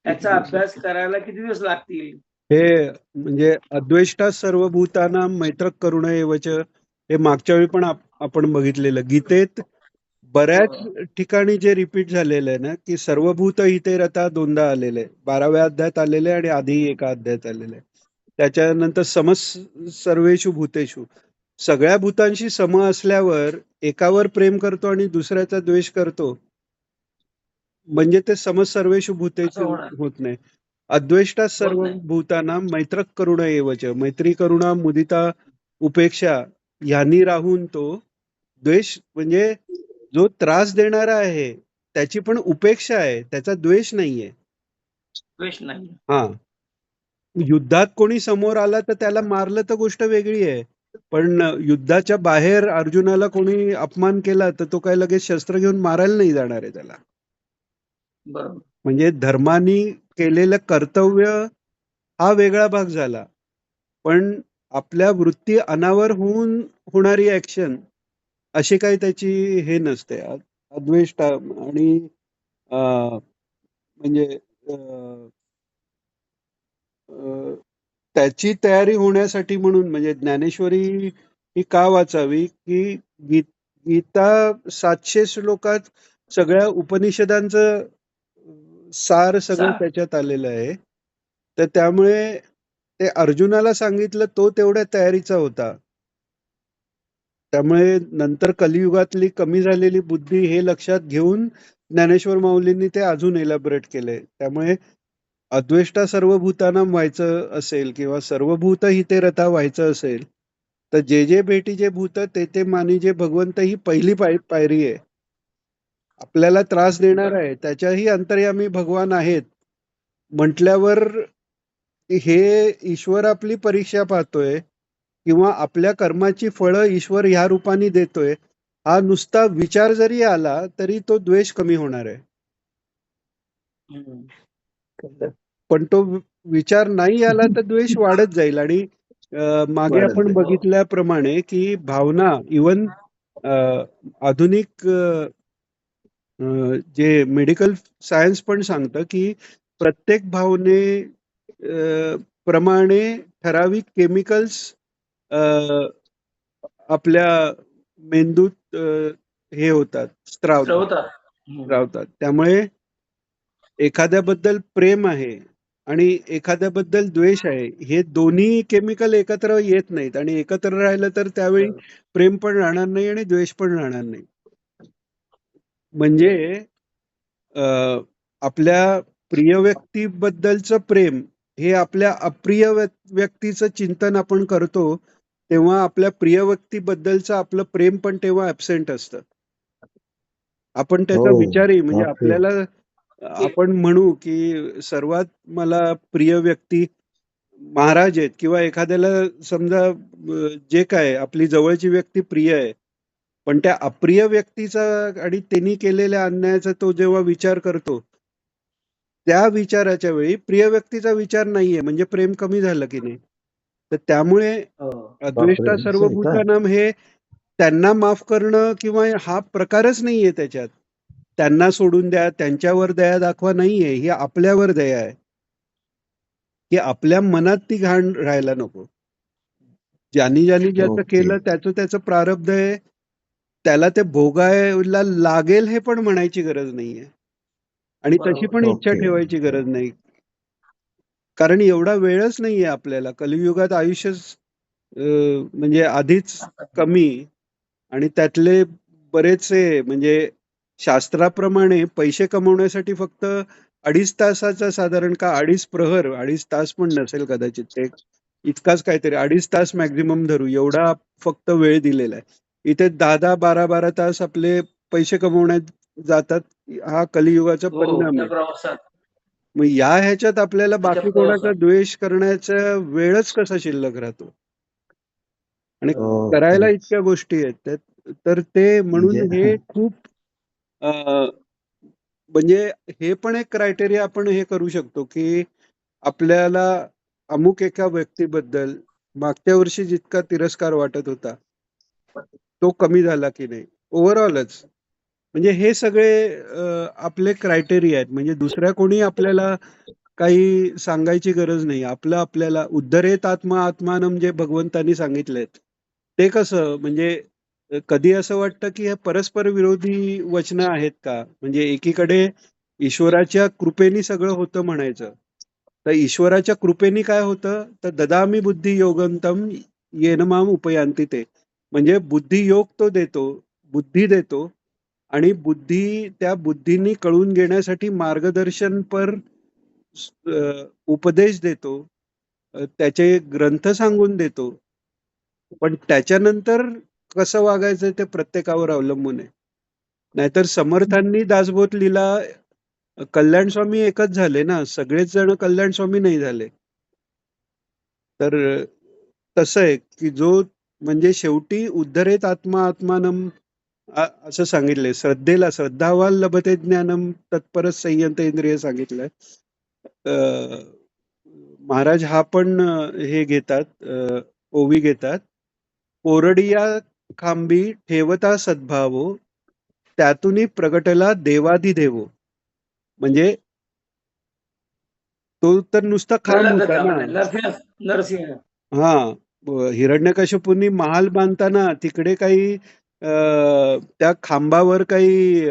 [SPEAKER 1] त्याचा अभ्यास करायला किती दिवस लागतील?
[SPEAKER 2] हे म्हणजे अद्वेष्टा सर्वभूतानां मैत्रक करुण एवच, हे मागच्या वेळी पण आपण बघितलेलं गीतेत बऱ्याच ठिकाणी जे रिपीट झालेलं आहे ना की सर्वभूत हिते रता दोनदा आलेलं आहे. 12व्या अध्यायात आलेलं आहे आणि आधी एका अध्यायात आलेलं आहे. त्याच्यानंतर सर्वेषु भूतेषु, सगळ्या भूतांशी सम असल्यावर एकावर प्रेम करतो आणि दुसऱ्याचा द्वेष करतो म्हणजे ते सर्वेषु भूतेषु होत नाही. अद्वेष्टा सर्व भूताना मैत्रक करुणा एवच, मैत्री करुणा मुदिता उपेक्षा ह्यांनी राहून तो द्वेष, म्हणजे जो त्रास देणारा आहे त्याची पण उपेक्षा आहे, त्याचा द्वेष नाहीये.
[SPEAKER 1] द्वेष नाही.
[SPEAKER 2] हा, युद्धात कोणी समोर आला तर त्याला मारलं तर गोष्ट वेगळी आहे, पण युद्धाच्या बाहेर अर्जुनाला कोणी अपमान केला तर तो काय लगेच शस्त्र घेऊन मारायला नाही जाणार आहे त्याला.
[SPEAKER 1] बरोबर.
[SPEAKER 2] म्हणजे धर्मानी केलेलं कर्तव्य हा वेगळा भाग झाला, पण आपल्या वृत्ती अनावर होणारी ऍक्शन अशी काही त्याची हे नसते. अद्वेष्टा आणि म्हणजे त्याची तयारी होण्यासाठी म्हणून म्हणजे ज्ञानेश्वरी ही का वाचावी की गीता 700 श्लोकात सगळ्या उपनिषदांचं सार सगळं त्याच्यात आलेलं आहे. तर त्यामुळे ते अर्जुनाला सांगितलं तो तेवढ्या तयारीचा होता. त्यामुळे नंतर कलियुगातली कमी झालेली बुद्धी हे लक्षात घेऊन ज्ञानेश्वर माऊलींनी ते अजून एलॅबोरेट केलंय. त्यामुळे अद्वेष्टा सर्वभूतानां व्हायचं असेल किंवा सर्वभूत हिते रता व्हायचं असेल तर जे भेटी जे भूत ते मानी जे भगवंत ही पहिली पायरी आहे. आपल्याला त्रास देणार आहे त्याच्याही अंतर्यामी भगवान आहेत म्हटल्यावर हे ईश्वर आपली परीक्षा पाहतोय किंवा आपल्या कर्माची फळं ईश्वर ह्या रूपाने देतोय, हा नुसता विचार जरी आला तरी तो द्वेष कमी होणार आहे. पण तो विचार नाही आला तर द्वेष वाढत जाईल. आणि मागे आपण बघितल्याप्रमाणे की भावना इवन आधुनिक जे मेडिकल सायन्स पण सांगतं की प्रत्येक भावने प्रमाणे ठराविक केमिकल्स आपल्या मेंदूत हे होतात, स्त्रावतात. त्यामुळे एखाद्याबद्दल प्रेम आहे आणि एखाद्याबद्दल द्वेष आहे, हे दोन्ही केमिकल एकत्र येत नाहीत आणि एकत्र राहिलं तर त्यावेळी प्रेम पण राहणार नाही आणि द्वेष पण राहणार नाही. म्हणजे आपल्या प्रिय व्यक्तीबद्दलचं प्रेम हे आपल्या अप्रिय व्यक्तीचं चिंतन आपण करतो तेव्हा आपल्या प्रिय व्यक्तीबद्दलचं आपलं प्रेम पण तेव्हा ऍबसेंट असतं. आपण त्याचा विचारही म्हणजे आपल्याला आपण म्हणू की सर्वात मला प्रिय व्यक्ती महाराज आहेत किंवा एखाद्याला समजा जे काय आपली जवळची व्यक्ती प्रिय आहे, पण त्या अप्रिय व्यक्तीचा आणि त्यांनी केलेल्या अन्यायाचा तो जेव्हा विचार करतो त्या विचाराच्या वेळी प्रिय व्यक्तीचा विचार नाहीये म्हणजे प्रेम कमी झालं की नाही. तर त्यामुळे अद्वेष्टा सर्वभूतानां हे त्यांना माफ करणं किंवा हा प्रकारच नाहीये त्याच्यात. त्यांना सोडून द्या, त्यांच्यावर दया दाखवा नाहीये, ही आपल्यावर दया आहे की आपल्या मनात ती घाण राहायला नको. ज्यांनी ज्याचं केलं त्याचं प्रारब्ध आहे, त्याला ते भोगायला लागेल हे पण म्हणायची गरज नाहीये आणि तशी पण इच्छा ठेवायची गरज नाही, कारण एवढा वेळच नाहीये आपल्याला. कलियुगात आयुष्य म्हणजे आधीच कमी आणि त्यातले बरेचसे म्हणजे शास्त्राप्रमाणे पैसे कमवण्यासाठी फक्त 2.5 तासाचा साधारण का 2.5 प्रहर 2.5 तास पण नसेल कदाचित ते इतकाच काहीतरी 2.5 तास मॅक्झिमम धरू एवढा फक्त वेळ दिलेला आहे. इथे 10-10, 12-12 तास आपले पैसे कमवण्यात जातात. हा कलियुगाचा
[SPEAKER 1] हो
[SPEAKER 2] परिणाम
[SPEAKER 1] त्या
[SPEAKER 2] आहे.
[SPEAKER 1] प्रवासात
[SPEAKER 2] मग या ह्याच्यात आपल्याला
[SPEAKER 1] त्याच्या
[SPEAKER 2] बाकी कोणाचा
[SPEAKER 1] प्रवासात
[SPEAKER 2] द्वेष करण्याचा वेळच कसा शिल्लक राहतो आणि
[SPEAKER 4] हो,
[SPEAKER 2] करायला
[SPEAKER 4] खरंच.
[SPEAKER 2] इतक्या गोष्टी आहेत तर ते म्हणून
[SPEAKER 4] म्हणजे
[SPEAKER 2] हे खूप म्हणजे हे पण एक क्रायटेरिया आपण हे करू शकतो की आपल्याला अमुक एका व्यक्तीबद्दल मागच्या वर्षी जितका तिरस्कार वाटत होता तो कमी झाला की नाही ओव्हरऑलच म्हणजे हे सगळे आपले क्रायटेरिया आहेत म्हणजे दुसऱ्या कोणी आपल्याला काही सांगायची गरज नाही आपलं आपल्याला उद्धरेत आत्मा आत्मानम जे भगवंतांनी सांगितलंय ते कसं म्हणजे कधी असं वाटतं की हे परस्पर विरोधी वचनं आहेत का म्हणजे एकीकडे ईश्वराच्या कृपेने सगळं होतं म्हणायचं तर ईश्वराच्या कृपेने काय होतं तर ददामी बुद्धी योगंतम येन माम उपयांती ते म्हणजे बुद्धी योग तो देतो बुद्धी देतो आणि त्या बुद्धीनी कळून घेण्यासाठी मार्गदर्शनपर उपदेश देतो त्याचे ग्रंथ सांगून देतो पण त्याच्यानंतर कसं वागायचं ते प्रत्येकावर अवलंबून आहे नाहीतर समर्थांनी दासबोध लिहिला कल्याण स्वामी एकच झाले ना सगळेच जण कल्याण स्वामी नाही झाले तर तसं आहे की जो म्हणजे शेवटी उद्धरेत आत्मा आत्मानम असं सांगितलंय श्रद्धेला श्रद्धावान लभते ज्ञानम तत्परच संयंत इंद्रिय सांगितलंय महाराज हा पण हे घेतात ओवी घेतात कोरडिया खांबी ठेवता सद्भावो त्यातूनही प्रगटला देवाधिदेवो म्हणजे तो तर नुसता खांब होता
[SPEAKER 1] प्रल्हादाचा
[SPEAKER 2] ना
[SPEAKER 1] म्हणजे नरसिंह
[SPEAKER 2] हा हिरण्यकश्यपूंनी महाल बांधताना तिकडे काही त्या खांबावर काही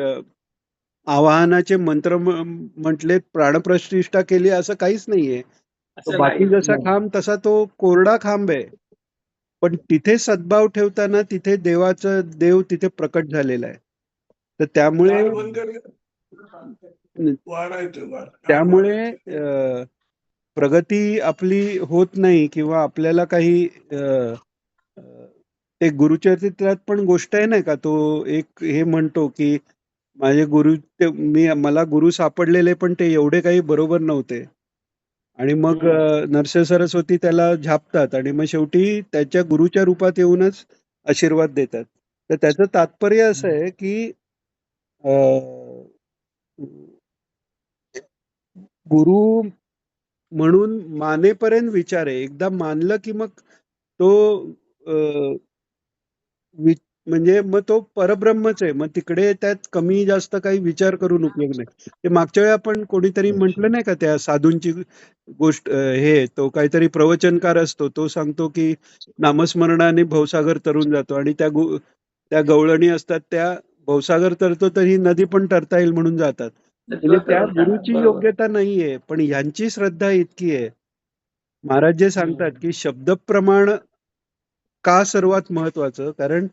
[SPEAKER 2] आवाहनाचे मंत्र म्हटले प्राणप्रतिष्ठा केली असं काहीच नाहीये तो
[SPEAKER 1] असं
[SPEAKER 2] बाकी
[SPEAKER 1] नाही
[SPEAKER 2] जसा खांब तसा तो कोरडा खांब आहे पण तिथे सद्भाव ठेवताना तिथे देव तिथे प्रकट झालेला आहे तर त्यामुळे प्रगती आपली होत नाही किंवा आपल्याला काही ते गुरुचरित्रात पण गोष्ट आहे ना का तो एक हे म्हणतो की माझे गुरु मला गुरु सापडलेले पण ते एवढे काही बरोबर नव्हते आणि मग नरसिंह सरस्वती त्याला झापतात आणि मग शेवटी त्याच्या गुरुच्या रूपात येऊनच आशीर्वाद देतात तर त्याचं तात्पर्य असं आहे की गुरु म्हणून मानेपर्यंत विचार आहे एकदा मानलं की मग तो म्हणजे मग तो परब्रह्मच आहे मग तिकडे त्यात कमी जास्त काही विचार करून उपयोग नाही ते मागच्या वेळी आपण कोणीतरी
[SPEAKER 4] अच्छा.
[SPEAKER 2] म्हटलं नाही का त्या साधूंची गोष्ट हे तो काहीतरी प्रवचनकार असतो तो सांगतो की नामस्मरणाने भवसागर तरून जातो आणि त्या गवळणी असतात त्या भवसागर तरतो तर ही नदी पण तरता येईल म्हणून जातात म्हणजे त्या गुरुची
[SPEAKER 1] बरोबर
[SPEAKER 2] योग्यता नाहीये पण ह्यांची श्रद्धा इतकी आहे महाराज जे सांगतात की शब्द प्रमाण का सर्वात महत्वाचं कारण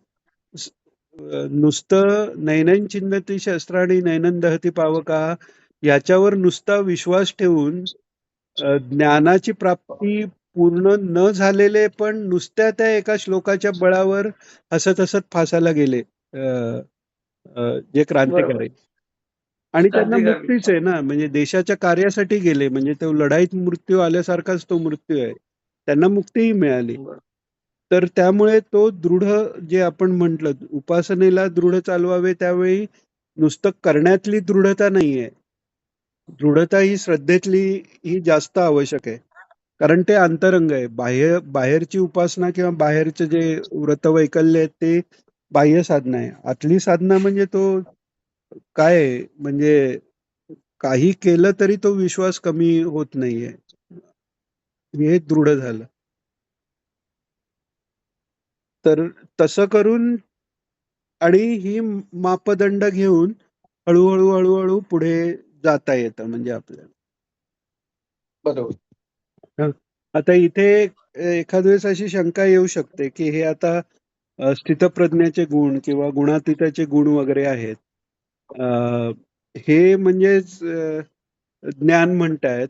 [SPEAKER 2] नुसतं नैनन चिन्नती शस्त्राणी नैनन दहती पावका याच्यावर नुसता विश्वास ठेवून ज्ञानाची प्राप्ती पूर्ण न झालेले पण नुसत्या त्या एका श्लोकाच्या बळावर हसत हसत फासाला गेले जे क्रांतिकारी आणि त्यांना
[SPEAKER 1] क्रांतिकारी
[SPEAKER 2] मुक्तीच आहे ना म्हणजे देशाच्या कार्यासाठी गेले म्हणजे तो लढाईत मृत्यू आल्यासारखाच तो मृत्यू आहे त्यांना मुक्तीही मिळाली तर त्यामुळे तो दृढ जे आपण म्हटलं उपासनेला दृढ चालवावे त्यावेळी नुसतं करण्यातली दृढता नाहीये दृढता ही श्रद्धेतली ही जास्त आवश्यक आहे कारण ते अंतरंग आहे बाहेरची उपासना किंवा बाहेरचे जे व्रतवैकल्य आहेत ते बाह्य साधना आहे आतली साधना म्हणजे तो काय आहे, म्हणजे काही केलं तरी तो विश्वास कमी होत नाहीये हे दृढ झालं तर तसं करून आणि ही मापदंड घेऊन हळूहळू हळूहळू पुढे जाता येतं म्हणजे आपल्याला
[SPEAKER 5] बरोबर.
[SPEAKER 2] हं. आता इथे एखाद वेळेस अशी शंका येऊ शकते की हे आता स्थितप्रज्ञाचे गुण किंवा गुणातीताचे गुण वगैरे आहेत अ, हे म्हणजेच ज्ञान म्हणतायत.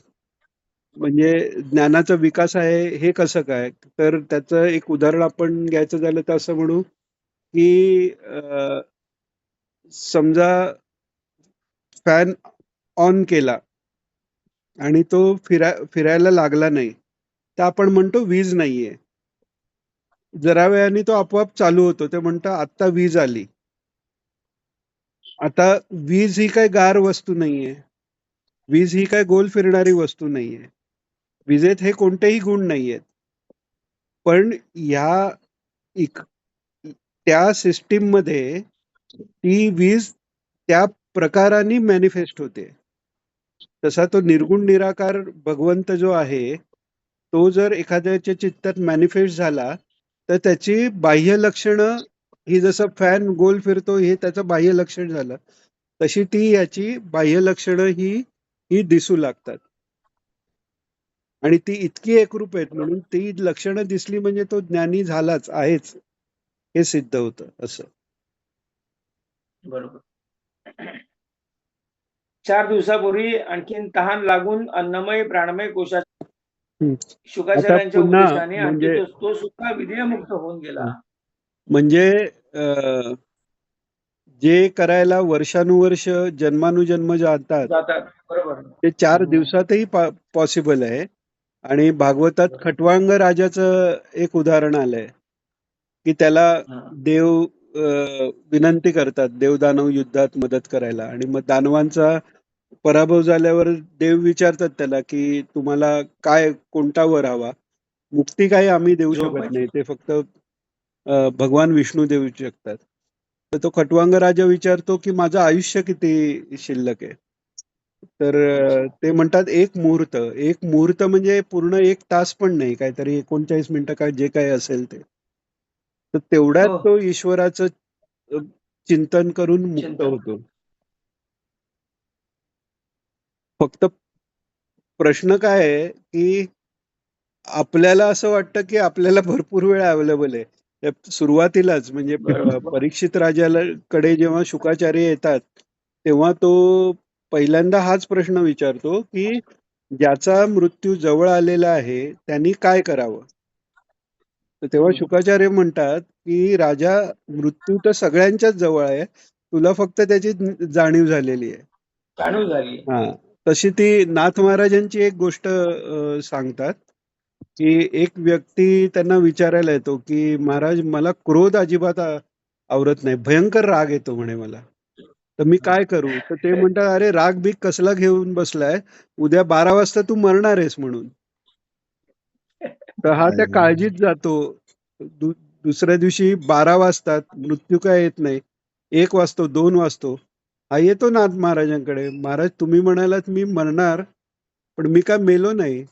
[SPEAKER 2] म्हणजे ज्ञानाचा विकास आहे हे कसं काय? तर त्याचं एक उदाहरण आपण घ्यायचं झालं तर असं म्हणू, की समजा फॅन ऑन केला आणि तो फिरायला लागला नाही, तर आपण म्हणतो वीज नाहीये. जरा वेळाने तो आपोआप चालू होतो. ते म्हणतं आत्ता वीज आली. आता वीज ही काही गार वस्तू नाहीये. वीज ही काही गोल फिरणारी वस्तू नाहीये. विजेत हे कोणतेही गुण नाहीयेत. पण ह्या इक त्या सिस्टीममध्ये ती वीज त्या प्रकाराने मॅनिफेस्ट होते. तसा तो निर्गुण निराकार भगवंत जो आहे, तो जर एखाद्याच्या चित्तात मॅनिफेस्ट झाला, तर त्याची बाह्य लक्षणं ही जसं फॅन गोल फिरतो हे त्याचं बाह्य लक्षण झालं. तशी ती याची बाह्य लक्षणं ही दिसू लागतात. आणि ती इतकी एकरूप आहेत म्हणून ती लक्षणं दिसली म्हणजे तो ज्ञानी झालाच आहेच, हे सिद्ध होतं असं.
[SPEAKER 1] बरोबर. 4 दिवसापूर्वी आणखीन तहान लागून अन्नमय प्राणमय कोशात
[SPEAKER 2] हं. आता
[SPEAKER 1] शुकाचार्यांच्या
[SPEAKER 2] पुन्हा
[SPEAKER 1] उपदेशाने आणखी
[SPEAKER 2] म्हणजे
[SPEAKER 1] तो सुद्धा विधेयमुक्त होऊन गेला.
[SPEAKER 2] म्हणजे जे करायला वर्षानुवर्ष जन्मानुजन्म जातात
[SPEAKER 1] जातात. बरोबर.
[SPEAKER 2] ते 4
[SPEAKER 1] हम्म.
[SPEAKER 2] दिवसातही पॉसिबल आहे. आणि भागवतात खटवांग राजाचं एक उदाहरण आलंय की त्याला
[SPEAKER 1] हा.
[SPEAKER 2] देव विनंती करतात देवदानव युद्धात मदत करायला आणि मग दानवांचा पराभव झाल्यावर देव विचारतात त्याला की तुम्हाला काय कोणता वर हवा. मुक्ती काही आम्ही देऊ शकत
[SPEAKER 1] झोपायची.
[SPEAKER 2] नाही, ते फक्त भगवान विष्णू देऊ शकतात. तर तो खटवांग राजा विचारतो की माझं आयुष्य किती शिल्लक आहे. तर ते म्हणतात एक मुहूर्त म्हणजे पूर्ण 1 तास पण नाही, काहीतरी 39 मिनिटं काय जे काही असेल ते. तर तेवढ्यात
[SPEAKER 1] हो.
[SPEAKER 2] तो ईश्वराचं अ, चिंतन करून मुक्त
[SPEAKER 1] चिंतन.
[SPEAKER 2] होतो. फक्त प्रश्न काय आहे की आपल्याला असं वाटतं की आपल्याला भरपूर वेळ अवेलेबल आहे. त्या सुरुवातीलाच म्हणजे
[SPEAKER 1] बरोबर.
[SPEAKER 2] परीक्षित राजाला कडे जेव्हा शुकाचार्य येतात, तेव्हा तो पहिल्यांदा हाच प्रश्न विचारतो की ज्याचा मृत्यू जवळ आलेला आहे त्यांनी काय करावं? तर तेव्हा
[SPEAKER 1] हम्म.
[SPEAKER 2] शुकाचार्य म्हणतात की राजा, मृत्यू तर सगळ्यांच्याच जवळ आहे. तुला फक्त त्याची जाणीव झालेली आहे.
[SPEAKER 1] जाणीव झाली.
[SPEAKER 2] हां. तशी ती नाथ महाराजांची एक गोष्ट सांगतात, की एक व्यक्ती त्यांना विचारायला येतो, की "महाराज मला क्रोध अजिबात आवरत नाही. भयंकर राग येतो म्हणे मला. तर मी काय करू?" तर ते म्हणतात, "अरे राग-बीग कसला घेऊन बसलाय? उद्या 12 वाजता तू मरणार आहेस म्हणून." तर हा त्या
[SPEAKER 4] अरे
[SPEAKER 2] काळजीत जातो. दुसऱ्या दिवशी 12 वाजतात, मृत्यू काय येत नाही. 1 वाजतो, 2 वाजतो. हा येतो नाथ महाराजांकडे. "महाराज तुम्ही म्हणालात मी मरणार, पण मी काय मेलो नाही."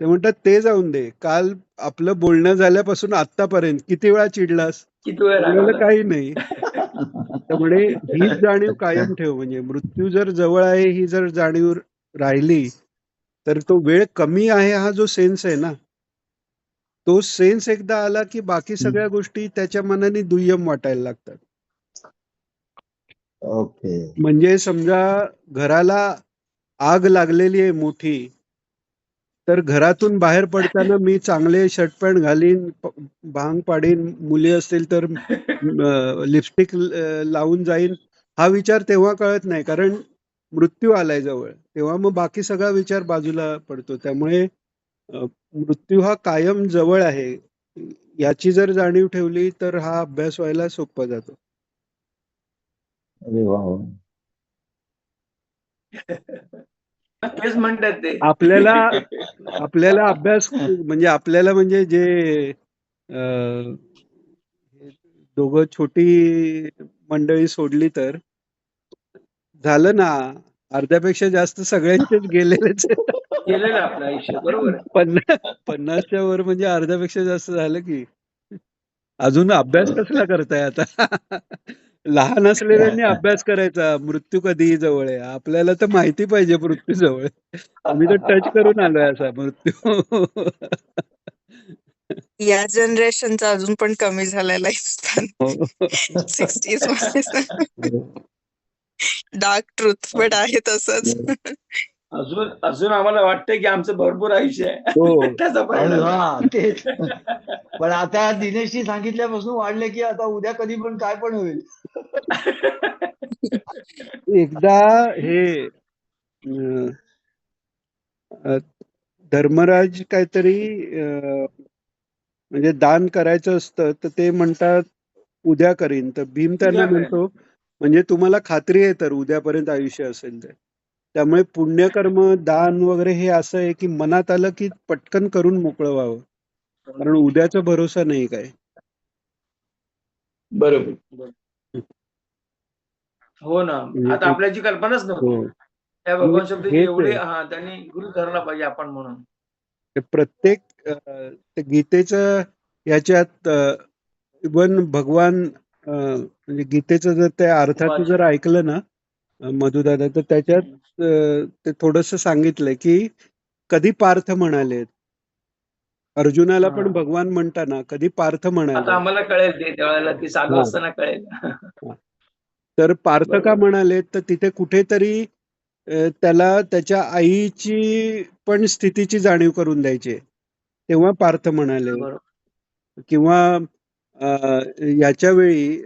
[SPEAKER 2] ते म्हणतात, "ते जाऊन दे. काल आपलं बोलणं झाल्यापासून आत्तापर्यंत किती वेळा चिडलास?"
[SPEAKER 1] किती वेळ
[SPEAKER 2] "चिडलेलं
[SPEAKER 1] रागवला.
[SPEAKER 2] काही नाही." त्यामुळे हीच जाणीव कायम ठेव. म्हणजे मृत्यू जर जवळ आहे ही जर जाणीव राहिली, तर तो वेळ कमी आहे हा जो सेन्स आहे ना, तो सेन्स एकदा आला की बाकी सगळ्या गोष्टी त्याच्या मनाने दुय्यम वाटायला लागतात.
[SPEAKER 4] ओके.
[SPEAKER 2] म्हणजे समजा घराला आग लागलेली आहे मोठी, तर घरातून बाहेर पडताना मी चांगले शर्ट पॅन्ट घालीन, भांग पाडीन, मुली असतील तर लिपस्टिक लावून जाईन, हा विचार तेव्हा कळत नाही, कारण मृत्यू आलाय जवळ. तेव्हा मग बाकी सगळा विचार बाजूला पडतो. त्यामुळे मृत्यू हा कायम जवळ आहे. याची जर जाणीव ठेवली तर हा अभ्यास व्हायला सोपा जातो.
[SPEAKER 4] अरे वा वा.
[SPEAKER 1] तेच म्हणतात ते.
[SPEAKER 2] आपल्याला आपल्याला अभ्यास म्हणजे आपल्याला म्हणजे जे अ, दोघं छोटी मंडळी सोडली तर झालं ना, अर्ध्यापेक्षा जास्त सगळ्यांचेच गेलेलेच आहेत.
[SPEAKER 1] गेलेलं आपलं आयुष्य. बरोबर आहे.
[SPEAKER 2] 50च्या वर म्हणजे अर्ध्यापेक्षा जास्त झालं की. अजून अभ्यास कसला करताय आता? लहान असलेल्यांनी अभ्यास करायचा, मृत्यू कधीही जवळ आहे. आपल्याला तर माहिती पाहिजे मृत्यू जवळ आहे. आम्ही तर टच करून आलोय असा मृत्यू.
[SPEAKER 6] या जनरेशनचा अजून पण कमी झालाय लाईफ स्पॅन.
[SPEAKER 2] हो.
[SPEAKER 6] 60s मध्ये. डार्क ट्रुथ बट आहे तसंच.
[SPEAKER 1] अजून अजून आम्हाला वाटतंय की आमचं भरपूर आयुष्य आहे
[SPEAKER 2] हो.
[SPEAKER 1] त्याचा परिणाम
[SPEAKER 4] हा तेच. पण आता दिनेशनी सांगितल्यापासून वाढले की आता उद्या कधी पण काय पण होईल.
[SPEAKER 2] एकदा हे अं, अं, धर्मराज काहीतरी म्हणजे दान करायचं असतं तर ते म्हणतात उद्या करीन. तर भीम त्यांना
[SPEAKER 1] उद्या करेन.
[SPEAKER 2] म्हणतो म्हणजे तुम्हाला खात्री आहे तर उद्यापर्यंत आयुष्य असेल ते. त्यामुळे पुण्यकर्म दान वगैरे हे असं आहे की मनात आलं की पटकन करून मोकळं व्हावं, कारण उद्याचा भरोसा नाही काय.
[SPEAKER 5] बरोबर.
[SPEAKER 1] हो ना,
[SPEAKER 2] म्हणजे
[SPEAKER 1] आता
[SPEAKER 2] ते
[SPEAKER 1] आपल्याला जी कल्पनाच नव्हती
[SPEAKER 2] हो.
[SPEAKER 1] त्या
[SPEAKER 2] म्हणजे
[SPEAKER 1] भगवान शब्दाची
[SPEAKER 2] हेच
[SPEAKER 1] एवढी
[SPEAKER 2] आहे
[SPEAKER 1] त्यांनी गुरु धरला पाहिजे आपण म्हणून.
[SPEAKER 2] ते प्रत्येक ते गीतेचं ह्याच्यात इवन भगवान म्हणजे गीतेचं जर त्या अर्थाचं
[SPEAKER 1] वाच.
[SPEAKER 2] जर ऐकलं ना मधुदादा, तर त्याच्यात ते थोडस सांगितलंय की कधी पार्थ म्हणाले, अर्जुनाला पण
[SPEAKER 1] हा.
[SPEAKER 2] भगवान म्हणताना कधी पार्थ
[SPEAKER 1] आता
[SPEAKER 2] म्हणाले.
[SPEAKER 1] आम्हाला कळेल ते त्यावेळेला ती साधू
[SPEAKER 2] हा
[SPEAKER 1] असताना कळेल.
[SPEAKER 2] हा. तर पार्थ का
[SPEAKER 1] बरोबर.
[SPEAKER 2] म्हणाले तर तिथे कुठेतरी त्याला त्याच्या आईची पण स्थितीची जाणीव करून द्यायची, तेव्हा पार्थ म्हणाले.
[SPEAKER 1] बरोबर.
[SPEAKER 2] किंवा याच्या वेळी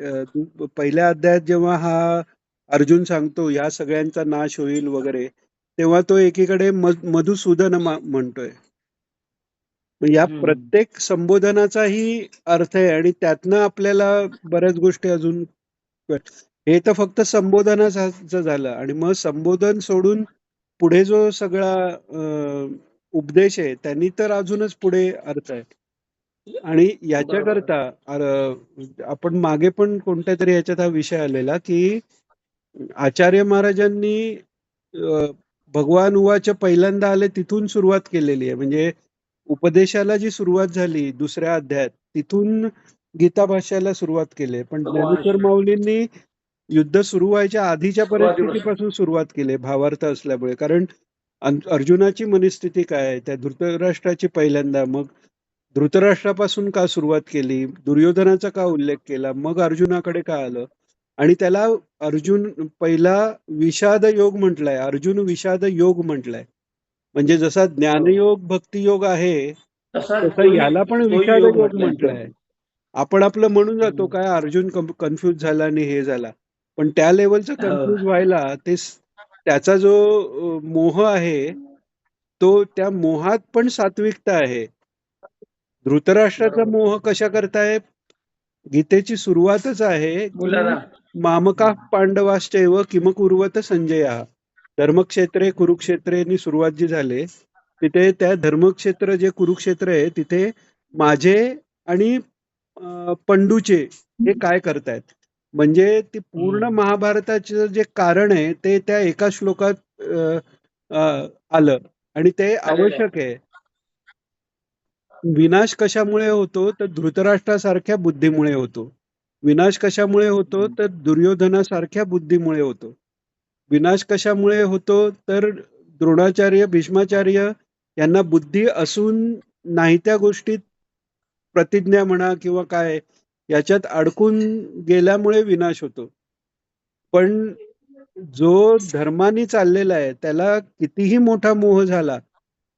[SPEAKER 2] पहिल्या अध्यायात जेव्हा हा अर्जुन सांगतो या सगळ्यांचा नाश होईल वगैरे, तेव्हा तो एकीकडे मधुसूदन म्हणतोय. मग या प्रत्येक संबोधनाचाही अर्थ आहे आणि त्यातनं आपल्याला बऱ्याच गोष्टी अजून हे तर फक्त संबोधनाचं झालं आणि मग संबोधन सोडून पुढे जो सगळा उपदेश आहे त्यांनी तर अजूनच पुढे अर्थ आहे. आणि याच्याकरता आपण मागे पण कोणत्या तरी याच्यात हा विषय आलेला की आचार्य महाराजांनी भगवान उवाच पहिल्यांदा आले तिथून सुरुवात केलेली आहे. म्हणजे उपदेशाला जी सुरुवात झाली दुसऱ्या अध्यायात तिथून गीता भाष्याला सुरुवात केली, पण ज्ञानेश्वर माऊलींनी युद्ध सुरू व्हायच्या आधीच्या परिस्थितीपासून सुरुवात केली भावार्थ असल्यामुळे. कारण अर्जुनाची मनस्थिती काय आहे, त्या धृतराष्ट्राची पहिल्यांदा, मग धृतराष्ट्रापासून का सुरुवात केली, दुर्योधनाचा का उल्लेख केला, मग अर्जुनाकडे का आलं, आणि त्याला अर्जुन पहिला विषाद योग म्हटलाय, अर्जुन विषाद योग म्हटलाय. म्हणजे जसा ज्ञानयोग भक्तियोग आहे तसा याला पण विषाद योग म्हटलाय. आपण आपलं म्हणून जातो काय अर्जुन कन्फ्यूज झाला आणि हे झाला, पण त्या लेवलचा कन्फ्यूज व्हायला त्याचा जो मोह आहे तो त्या मोहात पण सात्विकता आहे. धृतराष्ट्राचा मोह कशा करताय, गीतेची सुरुवातच आहे की मामका पांडवाश्चैव किमकुर्वत संजया, धर्मक्षेत्रे कुरुक्षेत्रेनी सुरुवात जी झाली तिथे त्या धर्मक्षेत्र जे कुरुक्षेत्र आहे तिथे माझे आणि पंडूचे हे काय करतायत. म्हणजे ती पूर्ण महाभारताचं जे कारण आहे ते त्या एका श्लोकात आलं आणि ते आवश्यक आहे. विनाश कशामुळे होतो तर धृतराष्ट्रासारख्या बुद्धीमुळे होतो. विनाश कशामुळे होतो तर दुर्योधनासारख्या बुद्धीमुळे होतो. विनाश कशामुळे होतो तर द्रोणाचार्य भीष्माचार्य यांना बुद्धी असून नाही त्या गोष्टीत प्रतिज्ञा म्हणा किंवा काय याच्यात अडकून गेल्यामुळे विनाश होतो. पण जो धर्माने चाललेला आहे त्याला कितीही मोठा मोह झाला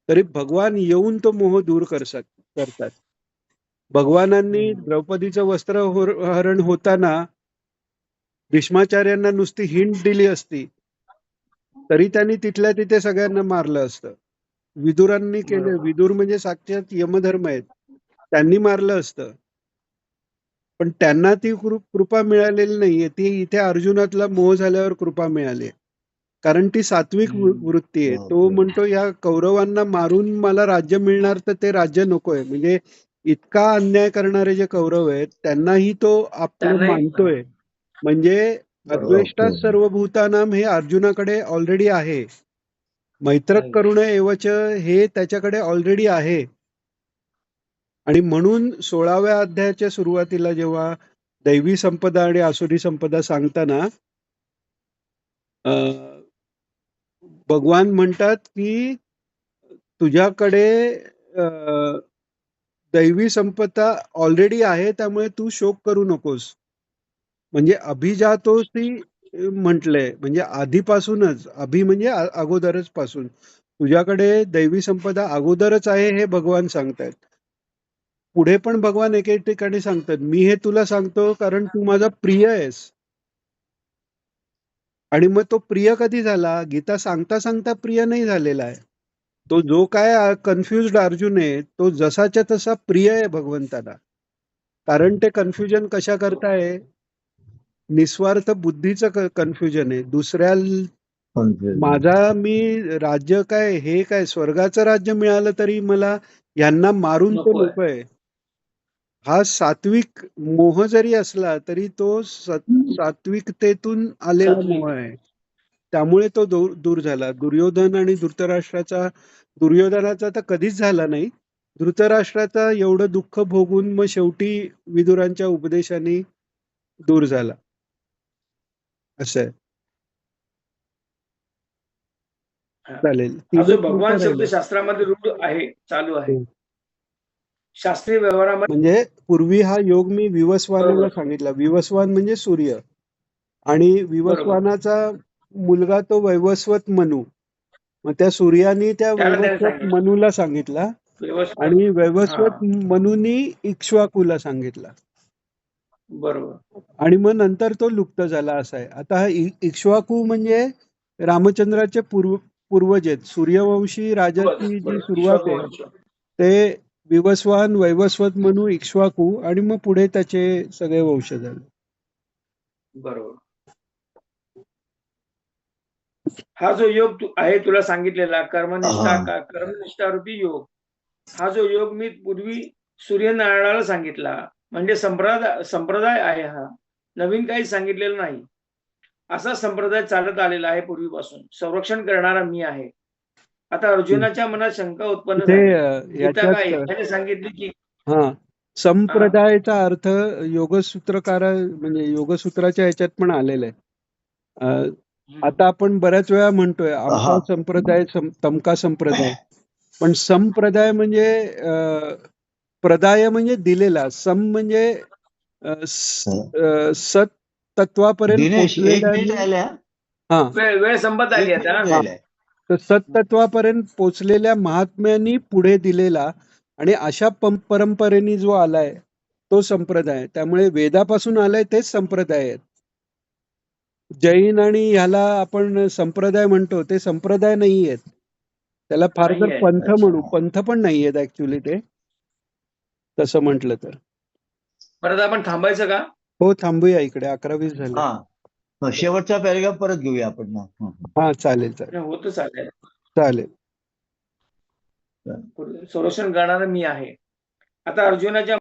[SPEAKER 2] तरी भगवान येऊन तो मोह दूर करतात. भगवानांनी द्रौपदीचं वस्त्रहरण होताना भीष्माचार्यांना नुसती हिंट दिली असती तरी त्यांनी तिथल्या तिथे सगळ्यांना मारलं असतं. विदुरांनी केले, विदुर म्हणजे साक्षात यमधर्म आहेत, त्यांनी मारलं असतं. पण त्यांना ती कृपा मिळालेली नाहीये, ती इथे अर्जुनातला मोह झाल्यावर कृपा मिळाली. कारण ती सात्विक वृत्ती आहे. तो म्हणतो या कौरवांना मारून मला राज्य मिळणार तर ते राज्य नकोय. म्हणजे इतका अन्याय करणारे जे कौरव आहेत त्यांनाही तो आपलं मानतोय. म्हणजे अद्वेष्टा सर्वभूतानाम हे अर्जुनाकडे ऑलरेडी आहे. मैत्रक करुण एवच हे त्याच्याकडे ऑलरेडी आहे. आणि म्हणून 16व्या अध्यायाच्या सुरुवातीला जेव्हा दैवी संपदा आणि आसुरी संपदा सांगताना भगवान म्हणतात की तुझ्याकडे दैवी संपदा ऑलरेडी आहे त्यामुळे तू शोक करू नकोस. म्हणजे अभिजातोसी म्हटलंय, म्हणजे आधीपासूनच, अभि म्हणजे अगोदरच पासून तुझ्याकडे दैवी संपदा अगोदरच आहे हे भगवान सांगतायत. पुढे पण भगवान एक एक ठिकाणी सांगतात, मी हे तुला सांगतो कारण तू माझा प्रिय आहेस. आणि मग तो प्रिय कधी झाला? गीता सांगता सांगता प्रिय नाही झालेला आहे. तो जो काय कन्फ्युज्ड अर्जुन आहे, तो जसाच्या तसा प्रिय आहे भगवंताला. कारण ते कन्फ्युजन कशा करताय? निस्वार्थ बुद्धीचं कन्फ्युजन आहे. दुसऱ्या माझा मी राज्य काय, हे काय स्वर्गाचं राज्य मिळालं तरी मला यांना मारून तो
[SPEAKER 1] नकोय.
[SPEAKER 2] नकोय. हा सात्विक मोह जरी असला तरी तो सात्विकतेतून आलेला
[SPEAKER 1] सात्विक.
[SPEAKER 2] मोह आहे. त्यामुळे तो दूर झाला. दुर्योधन आणि दुर्योधनाचा तर कधीच झाला नाही. धृतराष्ट्राचा एवढं दुःख भोगून मग शेवटी विदुरांच्या उपदेशाने दूर झाला. असं आहे.
[SPEAKER 1] हा.
[SPEAKER 2] चालेल.
[SPEAKER 1] हा जो
[SPEAKER 2] तीनच
[SPEAKER 1] भगवान
[SPEAKER 2] मिनिटं
[SPEAKER 1] शब्द
[SPEAKER 2] राहिले.
[SPEAKER 1] शास्त्रामध्ये रूढ आहे, चालू आहे.
[SPEAKER 2] हो.
[SPEAKER 1] शास्त्रीय व्यवहारामध्ये
[SPEAKER 2] म्हणजे पूर्वी हा योग मी विवस्वानाला
[SPEAKER 1] बरोबर
[SPEAKER 2] सांगितला. विवस्वान म्हणजे सूर्य, आणि विवस्वानाचा मुलगा तो वैवस्वत मनू. मग त्या सूर्याने त्या
[SPEAKER 1] त्याला त्याने
[SPEAKER 2] वैवस्वत
[SPEAKER 1] सांगितलं
[SPEAKER 2] मनूला सांगितला
[SPEAKER 1] व्यवस्थित.
[SPEAKER 2] आणि
[SPEAKER 1] हा,
[SPEAKER 2] वैवस्वत मनूनी इक्ष्वाकूला सांगितला.
[SPEAKER 1] बरोबर.
[SPEAKER 2] आणि मग नंतर तो लुप्त झाला. असा आहे. आता हा इक्ष्वाकू म्हणजे रामचंद्राचे पूर्वज आहेत. सूर्यवंशी राजाची जी
[SPEAKER 1] बरोबर.
[SPEAKER 2] सुरुवात आहे
[SPEAKER 1] ईश्वर.
[SPEAKER 2] ते विवस्वान, वैवस्वत मनू, इक्ष्वाकू, आणि मग पुढे त्याचे सगळे वंश झाले.
[SPEAKER 1] बरोबर. हा जो योग आहे तुला सांगितलेला कर्मनिष्ठा रूपी योग, हा जो योग मी पूर्वी सूर्यनारायणाला सांगितला. म्हणजे संप्रदाय आहे हा, नवीन काही सांगितलेलं नाही. असा संप्रदाय चालत आलेला आहे पूर्वीपासून. संरक्षण करणारा मी आहे. आता अर्जुनाच्या मनात शंका उत्पन्न
[SPEAKER 2] ते
[SPEAKER 1] झाली. गीता काय
[SPEAKER 2] याच्यात
[SPEAKER 1] याने सांगितली की
[SPEAKER 2] संप्रदायाचा अर्थ म्हणजे योगसूत्राच्या ह्याच्यात पण आलेला आहे. आता आपण बऱ्याच वेळा म्हणतोय आमचा संप्रदाय तमका संप्रदाय, पण संप्रदाय म्हणजे प्रदाय म्हणजे दिलेला, सम म्हणजे सत तत्वापर्यंत
[SPEAKER 4] दिनेश, एक मिनिट
[SPEAKER 2] पोचलेल्या.
[SPEAKER 4] राहिल्या.
[SPEAKER 2] हा,
[SPEAKER 1] वेळ संपत आली आता.
[SPEAKER 4] राहिलाय.
[SPEAKER 2] तर सत्तत्वापर्यंत पोचलेल्या महात्म्यांनी पुढे दिलेला आणि अशा परंपरेने जो आलाय तो संप्रदाय. त्यामुळे वेदापासून आलाय तेच संप्रदाय आहेत. जैन आणि ह्याला आपण संप्रदाय म्हणतो, ते संप्रदाय नाही आहेत. त्याला फार तर
[SPEAKER 1] नाहीये.
[SPEAKER 2] पंथ म्हणू, पंथ पण नाही आहेत ऍक्च्युली ते, तसं म्हटलं तर.
[SPEAKER 1] परत आपण थांबायचं का?
[SPEAKER 2] हो, थांबूया इकडे. 11:20 झाले.
[SPEAKER 4] हा, शेवटचा पॅरेग्राफ परत घेऊया आपण मग.
[SPEAKER 2] हा, चालेल चालेल
[SPEAKER 1] होतं चालेल.
[SPEAKER 2] चालेल.
[SPEAKER 1] संरक्षण करणारं मी आहे. आता अर्जुनाच्या